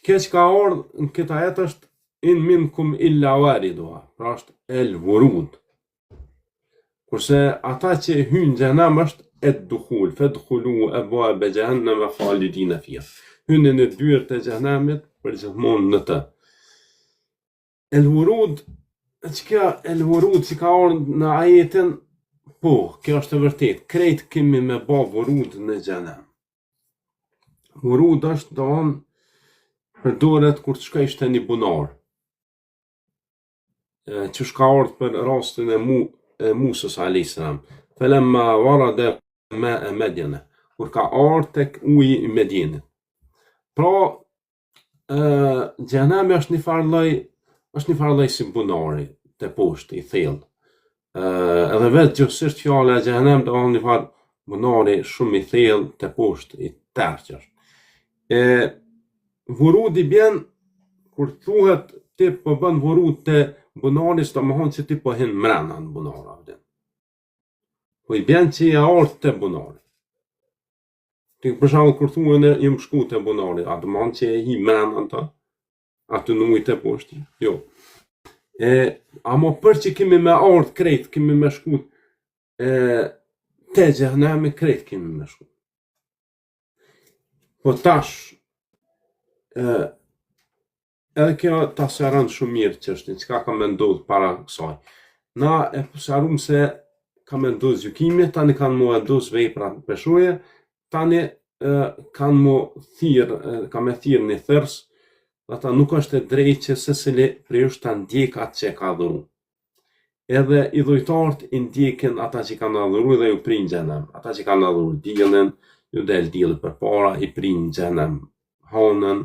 Kjo që ka ardhur në këtë ajet është in minkum illa wariduha. Pra është el vurud. Kurse ata që hyjnë në xhenem është et dukhul. Fadkhulu abwaaba jahannam khalidina fiha. Hynë në dyert e xhenemit për gjithmonë në të. El vurud që ka ardhur në ajetin, po, kjo është e vërtet. Krejt kemi me bë vurud në xhenem. Vurud është doon përdoret kur të shkojsh te një bunar. Që ka ardhur për rastin e Musës alayhis salam. Falamma warada ma'a Madyana, kur ka ardhur tek uji i Medjenit. Pra, xhenemi është një farë lloj si bunari te poshtë i thellë. Edhe vetë gjithsesi fjala e xhenem do një farë bunari shumë i thellë te poshtë i tërqesh. Vurudi bjen kur thuhet ti po bën vurud te bunari, s'do të thonë se ti po hin mrena në bunar atë. Po i bjen që ja ardh te bunari. Ti për shembull kur thuhen jam shku te bunari, a do të thonë që e hi mrena atë? Aty në ujë te poshtë? Jo. Amo për që kemi me ardh krejt, kemi me shku te xhenemi krejt kemi me shku. Po tash edhe kjo ta sqaron shumë mirë çështën, çka ka menduar para kësaj. Na e sqarum se ka menduar gjykimi, tani kanë mu adus vepra peshoje, tani kanë mu ka me thirr një thërs, ata nuk është e drejtë që secili prej është ta ndjek atë që ka dhuru. Edhe i dhujtarët i ndjekin ata që kanë adhuru dhe ju prin xhenem. Ata që kanë adhuru diellin, ju del dielli përpara, i prin xhenem hanën.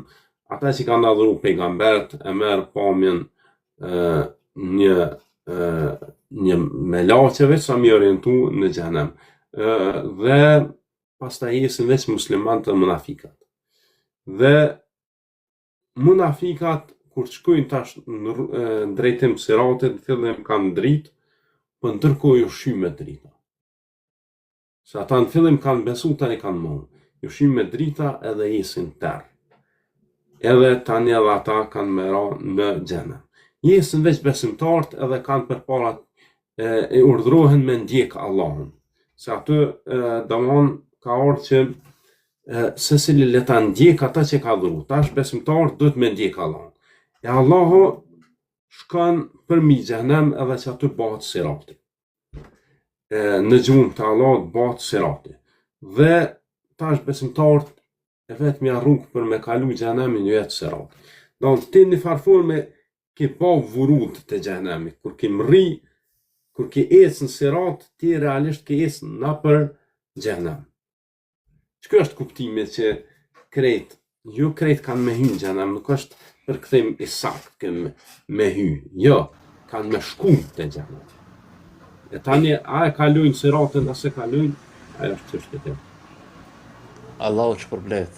Ata që kanë adhuru pejgambert e merr pamjen një një me laqeve sa mi orientu në xhenem. Dhe pastaj jesin veç muslimanët dhe munafikat. Dhe munafikat kur shkojnë tash në drejtim siratit, në fillim kanë dritë, po ndërkohë ju shyn me drita. Se ata në fillim kanë besu, tani kanë mohë. Ju shyn me drita edhe jesin terë. Edhe tani edhe ata kanë me ra në xhenem. Jesin veç besimtarët edhe kanë përpara e urdhrohen me ndjek Allahun. Se aty domthon ka ardhur që secili le ta ndjek ata që ka dhuru. Tash besimtarët duhet me ndjek Allahun. E Allahu shkon përmi xhenem edhe që aty bëhet sirati. Në gjumë të Allahut bëhet sirati. Dhe tash besimtarët e vetmja rrugë për me kalu xhenemin jetë sirati. Do ti në farforme ki pa vurud të xhenemi, kur ki mri, kur ki ecë në sirat, ti realisht ki ecë në për xhenem. Çka është kuptimi që jo krejt kanë me hy në xhenem, nuk është përkthim i saktë me hy, jo, kanë me shku të xhenem. E tani, a e kalojnë siratin, a se kalojnë, ajo është çështje tjetër. Allahu që përblet.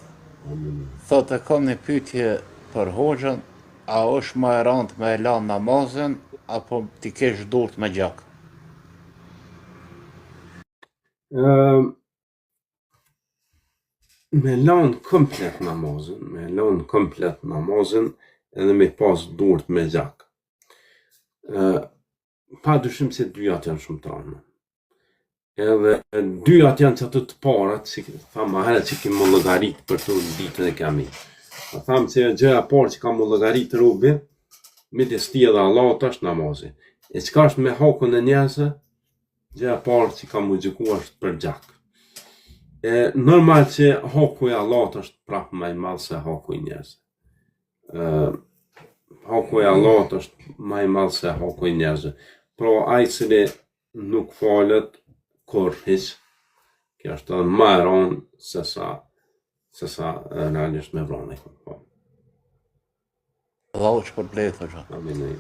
Thot e kam një pyetje për hoxhën, a është më e rëndë me la namazin, apo ti kesh durt me gjak? Me lanë komplet namazin, edhe me pas durt me gjak. Pa dyshim se dyjat janë shumë të rënda. Edhe dyjat janë që të parat, që thamë herët që kemë llogarit për të ditën e kemi. Thamë që gjëja parë që ka më llogarit robi, midis tij dhe Allahut është namazi. E çka është me hakun e njerëzve, gjëja parë që ka më gjykuar është për gjak. Normal që haku i Allahut është prapë më i madh se haku i njerëzve. Haku i Allahut është më i madh se haku i njerëzve. Pra ai cili nuk falet kur hiç, kjo është edhe më e rëndë se sa realisht me vrane. Allahu që përblet, hoxha. Amin.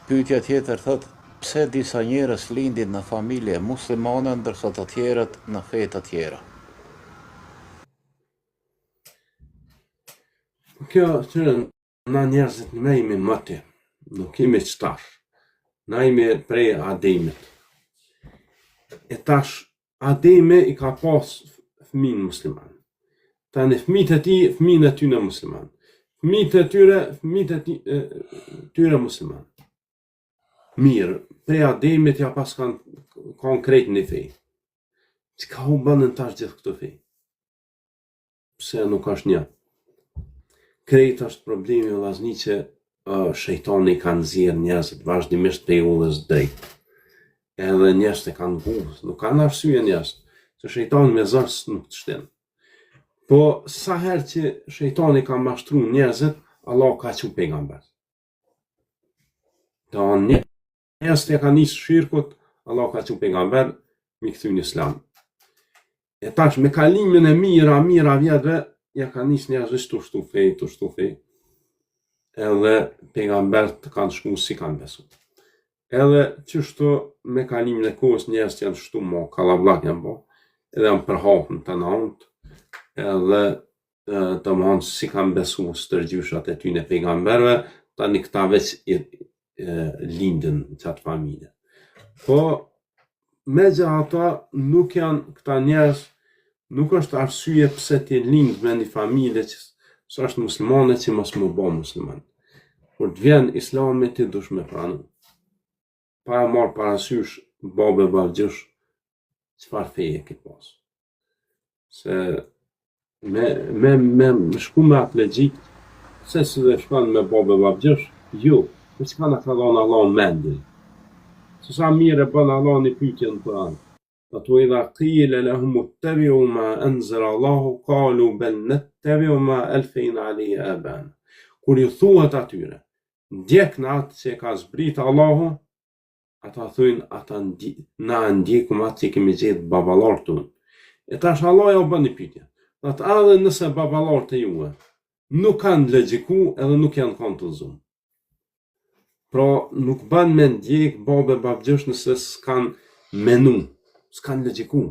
Pyetja tjetër thot, pse disa njerëz lindin në familje muslimane ndërsa të tjerët në fe të tjera? Kjo qërë na njerëzit në jemi mëti, nuk jemi qëtash. Na jemi prej Ademit. E tash, Ademi i ka pas fëmin musliman. Tani fëmijët e tij, fëmijën e tyre musliman. Fëmijët e tyre musliman. Mirë, prej Ademit ja pas kanë krejt një fej. Çka u bënën tash gjithë këtë fej? Pse nuk është një? Krejt është problemi vëllazni që shejtani ka nxjerrë njerëzit vazhdimisht prej udhës drejt. Edhe njerëzit e kanë guzë, nuk kanë arsye njerëzit, se shejtani me zërs nuk të shtin. Po sa herë që shejtani ka mashtru njerëzit, Allah ka qu pejgamber. Do njerëzit e ka nisë shirkut, Allah ka qu pejgamber, mi kthy në islam. E tash me kalimin e mira vjetëve, ja ka nisë njerëzit të shtu fej. Edhe pejgambert kanë shku si kanë besu. Edhe qështu me kalimin e kohës njerëzit janë shtu mo, kallabllak janë bo, edhe janë përhapën të naut, edhe të mëhanë si kanë besu stërgjyshat e tyne pejgamberve, tani këta veç lindën qatë familje. Po, me gjë ata nuk janë këta njerëz, nuk është arsye pse ti lind me një familje që së është muslimane që mos më bo musliman. Kur të vjen islami ti dush me pranu. Pa e marë parasysh babe bavgjush çfarë feje ke pas. Se me shku me aplegjik, se si dhe shkan me babe bavgjush, jo, me qka në ka dhonë Allah në mendin. Se sa mire bën Allah një pytje në Kur'an. Ato idha qile lahum ittabi'u ma anzala Allahu qalu bal nattabi'u ma alfayna alayhi abana. Kur ju thuhet atyre, ndjek në atë që ka zbrit Allahu, ata thujnë, na ndjekum atë që kemi gjetë babalartë tonë. E tash Allah ja u bën një pyetje. Atë edhe nëse babalartë e juve nuk kanë logjiku edhe nuk janë kanë të zumë. Pra nuk ban me ndjek babe babgjesh nëse s'kan menu, s'kan logjiku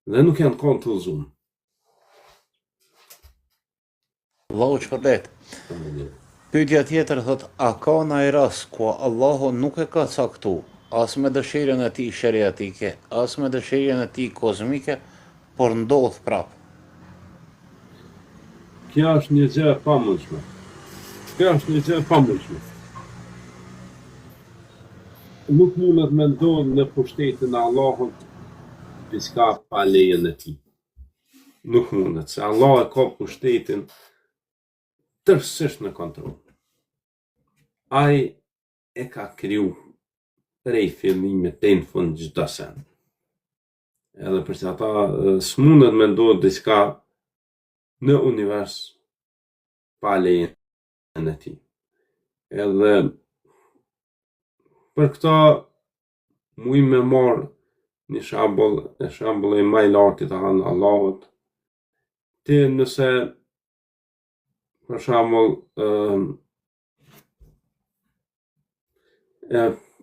dhe nuk janë kanë të udhëzuar. Allahu shpërblet. Pyetja tjetër thot, a ka ndonjë rast ku Allahu nuk e ka caktuar as me dëshirën e tij sheriatike, as me dëshirën e tij kozmike, por ndodh prap? Kjo është një gjë e pamundshme. Nuk mundet me ndodhë në pushtetin e Allahut diçka pa lejen e tij. Nuk mundet, se Allah e ka pushtetin tërësisht në kontroll. Ai e ka kriju prej fillimit deri në fund çdo sen. Edhe përse ata s'mundet me ndodhë diçka në univers pa lejen e tij. Edhe për këta muj me marë një shambull e maj lartit të hanë Allahut. Ti nëse për shambull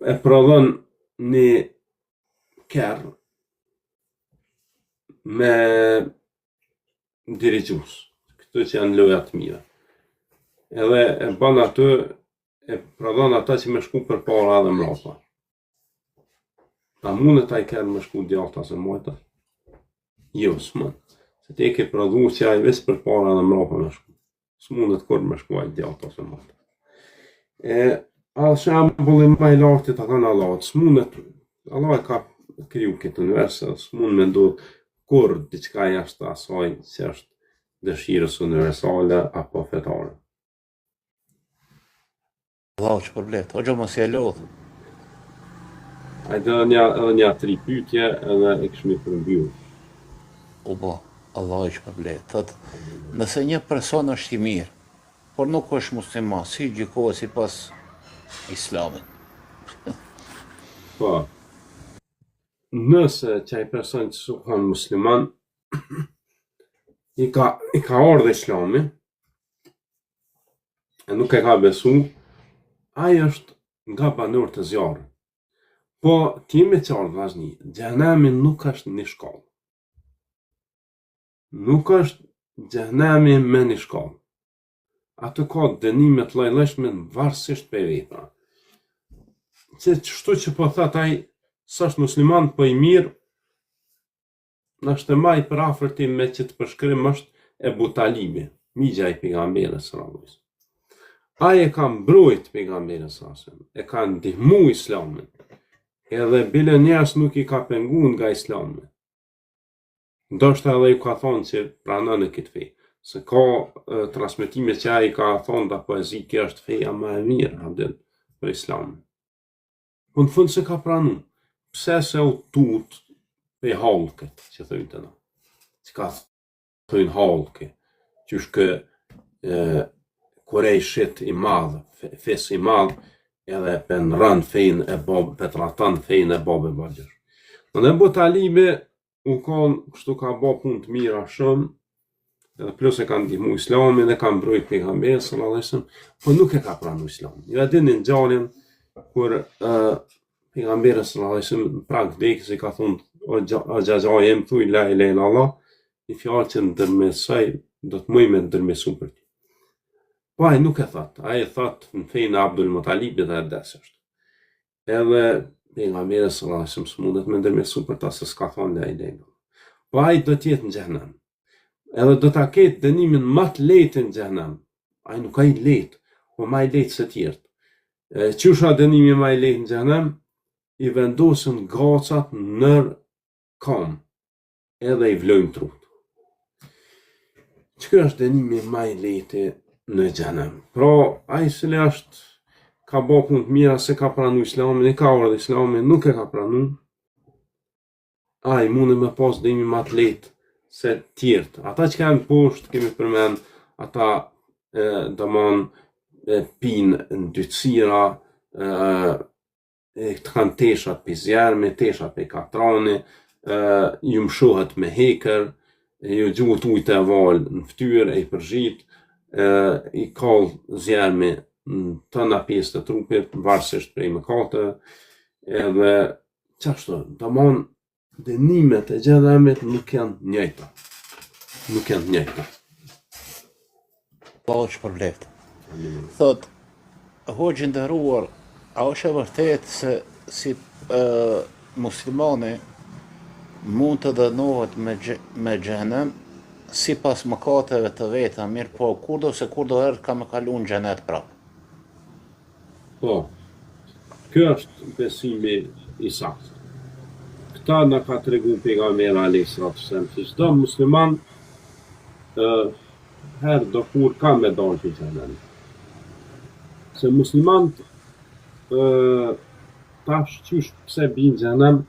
e prodhon një kerr me dirigjus, këto që janë lojat mira. Edhe e bën atë, e prodhon ata që me shku për para dhe mrapa. A mundet ai kerr me shku djalta se mojta? Jo, s'mund. Se ti e ke prodhu që ai veç për para dhe mrapa me shku. S'mundet kur me shku ai djalta se mojta. A shembulli më i lartit të thënë Allahut, s'mundet. Allah e ka kriju këtë univers, s'mund me ndodh kur diçka jashtë asaj që është dëshirës universale apo fetare. Allahu shpërblet. Hoxha mos e lodh. Hajde edhe një 3 pyetje edhe e kishmi përmbyll. Allahu shpërblet. Thot, nëse një person është i mirë, por nuk është musliman, si gjykohet sipas Islamit? Po. Nëse që ai person që suhan musliman i ka ardhur Islami e nuk e ka besu, ai është nga banorët e zjarrit. Po, ti me qartë vazhni, xhenemi nuk është një shkallë. Nuk është xhenemi me një shkallë. Atë ka dënime të lloj-llojshme varësisht për vepra. Kështu që po thot ai, s'është musliman, po i mirë, është e maj për afërti me që të përshkrim është Ebu Talibi, migja i pejgamberit sallallahu alaihi wasallam. Ai e ka mbrojt pejgamberin sallallahu alaihi wasallam, e ka ndihmu Islamin. Edhe bile njerëz nuk i ka pengu nga Islami. Ndoshta edhe ju ka thonë që pranon e këtë fe. Se ka transmetime që ai ka thonë da poezi kjo është feja më e mirë hadith për Islamin. Po në fund se ka pranu. Pse se u tut pe hallkët, që thëjnë të na. Që ka thëjnë hallkë, që është Kurejshit i madh, fes i madh, edhe për në rënë fejnë e babë, për të ratanë fejnë e babë e bagjesh. Në Ebu Talibi, u konë, kështu ka bo punë të mira shumë, edhe plus e ka ndihmu Islamin, e ka mbrojt pejgamberin sallallahu alaihi wasallam, po nuk e ka pranu Islamin. Ja dini në ngjarjen kur pejgamberi sallallahu alaihi wasallam në prag vdekjes i ka thonë, o xhaxha jem thuj la ilaha illallah, një fjalë që ndërmesoj, do të muj me ndërmesu për ti. Po ai nuk e thot, ai e thot në fejnë Abdul Mutalibit dhe Ades është. Edhe pejgamberi sallallahu alaihi wasallam s'mundet me ndërmesu për ta se s'ka thonë la ilaha illallah. Po ai do të jetë në xhenem. Edhe do ta ketë dënimin më të lehtë në xhenem. Ai nuk ka i lehtë, po më i lehtë se tjerët. Qysha dënimi më i lehtë në xhenem, i vendosën gacat nër kam, edhe i vlojnë trut. Çka është dënimi më i lehtë në xhenem? Pra, ai cili është ka bo punë të mira, se ka pranu Islamin, e ka ardhur Islamin, nuk e ka pranu, ai mundi me pas dënimi më të lehtë se tjerët. Ata që kanë poshtë, kemi përmend, ata domon pinë ndytësira, të kanë teshat për zjarmi, teshat për katrani, ju mshohet me hekër, ju gjuhet ujtë e valë në ftyrë, e i përzhit, i kallë zjarmi tëna pjesë të trupit, varësisht prej mëkate, edhe qashtu, domthon dënimet e xhenemit nuk janë njëjta. Nuk janë njëjta. Po është për lehtë. Thot, hoxhë nderuar, a është e vërtet se si muslimani mund të dënohet me xhenem si pas mëkateve të veta, mirë po kurdo herë ka me kalu në xhenet prapë. Po, kjo është besimi i saktë. Këta na ka tregu pejgamberi alayhis salam se çdo musliman herë do kur ka me dalë për xhenem. Se muslimant tash qysh pse bin xhenem,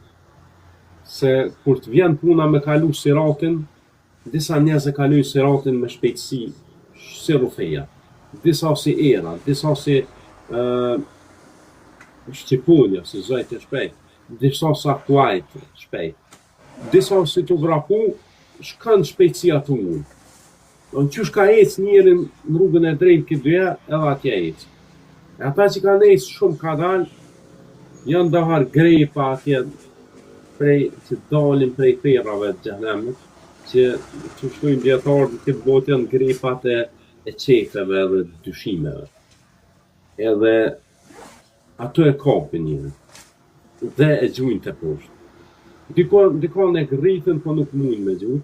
se kur të vjen puna me kalu siratin, disa njerëz e kalojnë siratin me shpejtësi si rrufeja, disa si era, disa si shqiponja, si zojt e shpejt, disa sa kuajt shpejt, disa si të vrapu, shkan shpejtësia të unë. Në qysh ka ecë njërin në rrugën e drejtë këtë dyja, edhe atje ecë. E ata që kanë ecë shumë ka dalë, janë dahar grepa atje që dalin prej ferrave të xhenemit, që shtojnë djetarë në këtë botë janë grepat e qefeve dhe dyshimeve. Edhe ato e kapin njërin dhe e gjujnë të poshtë. Dikon e rritën, po nuk mujnë me gjujnë,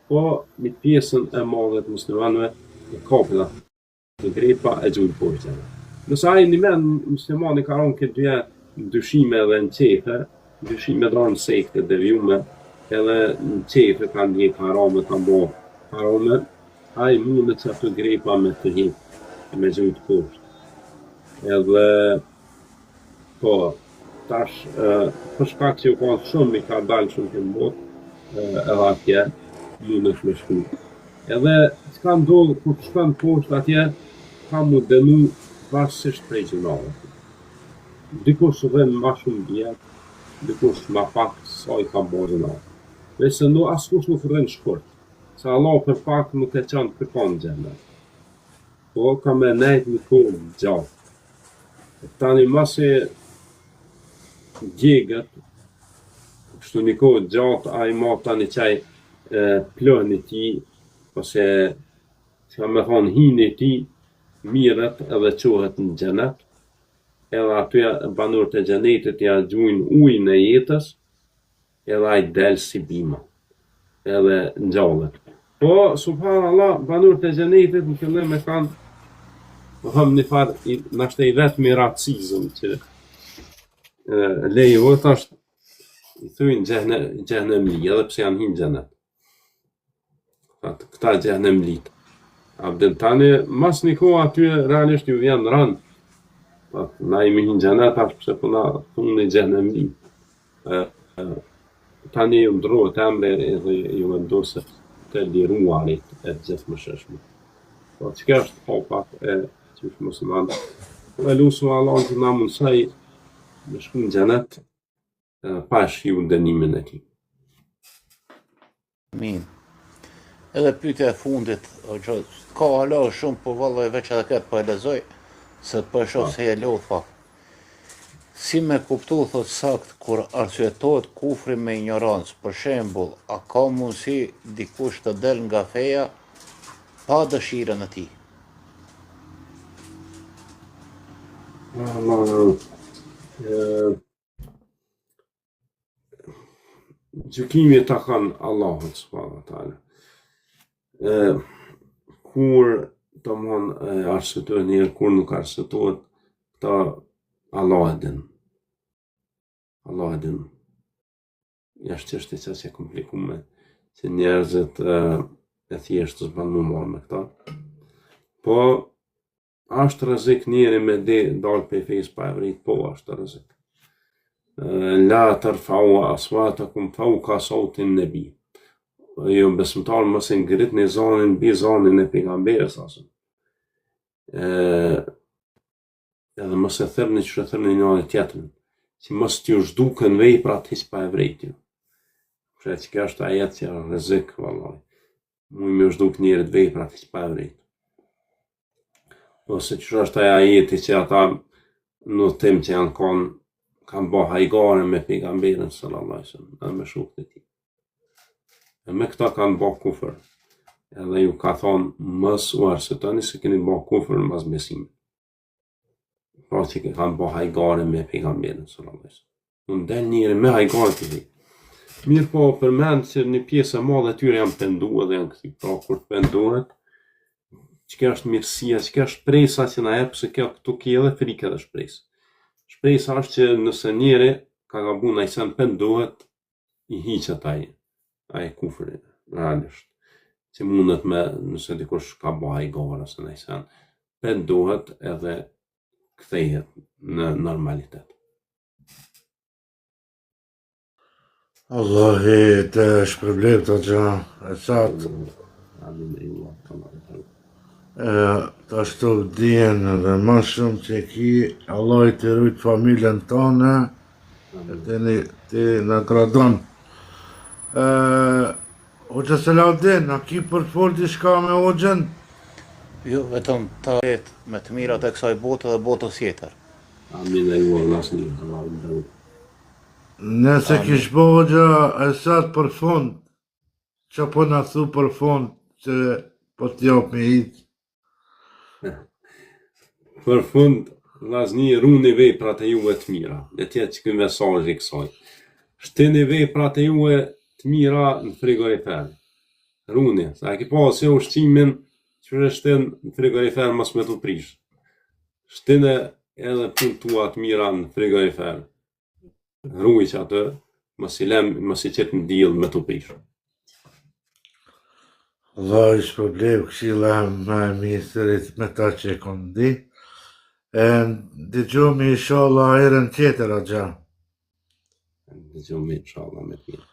po me pjesën e madhe të muslimanëve e kapin atë grepa e gjujnë poshtë. Nësa ai një men muslimani ka ronë këtë dyja dyshime dhe në qefe, dyshime dhe në sekte devijume, edhe në qefe kanë ndjek harame të mbo harame, ai mundet që ato grepa me të hitë, me gjujnë poshtë. Edhe, po, tash, për shkak që u kanë shumë, i ka dalë shumë të mbot, edhe atje, mundesh me shku. Edhe, që ka ndodhë, kur të shkanë poshtë atje, ka mu dënu varësisht prej gjunave. Dikush vën ma shumë vjetë, dikush ma pak sa i ka bërë gjunave. Dhe se askush nuk rrën shkurt, se Allah për pak nuk e qanë kërkon xhenet. Po, ka me nejt në kohë gjatë. Tani masi gjegët, kështu një kohë gjatë, a i ma tani qaj plën i ti, ose që me thonë hinë i ti, mirët edhe qohet në xhenet, edhe aty banorët e xhenetit ja gjujnë ujin e jetës, edhe ai del si bima, edhe ngjallet. Po, subhanallah, banorët e xhenetit në fillim e kanë një farë, nashtë i vetë miracizëm që lejohet është, i thujnë xhenemli, edhe pse janë hinë xhenet. Këta xhenemlit. Abdel tani, mas një kohë aty realisht ju vjen rënd. Na imi hinë xhenet, ashtë pëse po na thunë një xhenemli. Tani ju ndrohet emre edhe ju vendose të liruarit e gjithë më shëshme. Po, që kjo është hopat e qysh musliman. Dhe lusu Allah që na mundësaj me shku në xhenet pa shiu dënimin e tij. Amin. Edhe pyetja e fundit, ka hala shumë, po vallai veç edhe këtë po e lexoj, se po e shoh se e lodh fakt. Si me kuptu, thot sakt, kur arsyetohet kufri me ignorancë, për shembull, a ka mundësi dikush të del nga feja pa dëshirën e tij? Gjykimi ta kanë Allahut subhanahu wa taala. Kur domthon arsyetohet njëherë, kur nuk arsyetohet, ta Allah e din. Allah e din. Jashtë çështje që është e komplikume, që njerëzit e thjesht s'ban më marrë me këta. Po, është rrezik njëri me dalë për fejs pa e vrit, po është rrezik. La tarfa'u aswatakum fawqa sawti an-nabi. Jo besimtar mos e ngritni zanin mbi zanin e pejgamberit asaj. Edhe mos e thërni që thërni njëri tjetrin, që mos t'ju zhduken veprat hiç pa e vërejtje. Pra që kjo është ajet që është rrezik vallai. Mu më zhduk njerit veprat hiç pa e vërejtje. Ose që është aja ajeti që ata në tim që janë kanë bo hajgare me pejgamberin sallallahu alaihi wasallam, dhe me shokët e tij. E me këta kanë bo kufër. Edhe ju ka thonë mës u arsyetoni se keni bo kufër mbas besimit. Pra që kanë bo hajgare me pejgamberin sallallahu alaihi wasallam. Unë del njëri me hajgare të tij. Mirë po përmend që një pjesë e madhe e tyre janë pendu edhe janë këti. Pra kur penduhet, që kjo është mirësia, që kjo është shpresa që na jep se kjo këtu ki edhe frikë edhe shpresë. Shpresa është që nëse njeri ka gabu në sen pendohet, i hiqet ai kufri, realisht. Që mundet me, nëse dikush ka bo hajgare ose në sen, pendohet edhe kthehet në normalitet. Allahi të shpërblet të gjë, e satë. Amin e ju, Të ashtu dijen dhe ma shumë që ki, Allah i të rujtë familjen tonë, e ti në gradon. Hoxha Selaudin, a ki për folti shka me hoxhen? Jo, vetëm të jetë me të mirat e kësaj bote dhe botës tjetër. Amin e ju, Allah. Nëse kish bo hoxha e satë për fund, që po në thu për fund, që po t'jop me hitë? Për fund, vllazni, runi veprat e juve të mira, dhe tjetë që kënë mesazhi i kësaj. Shtini veprat e juve të mira në frigorifer. Runi, sa e ki pasi ushqimin që shtin në frigorifer mos me të prish. Shtine edhe punë tua të mira në frigorifer. Ruaj që atë, mos i qep në diell me të prish. Allah i shpërblev këshilla me ministrit me ta që e kondi. Dëgjojmë inshallah herën tjetër, Axha. Dëgjojmë inshallah me tjetër.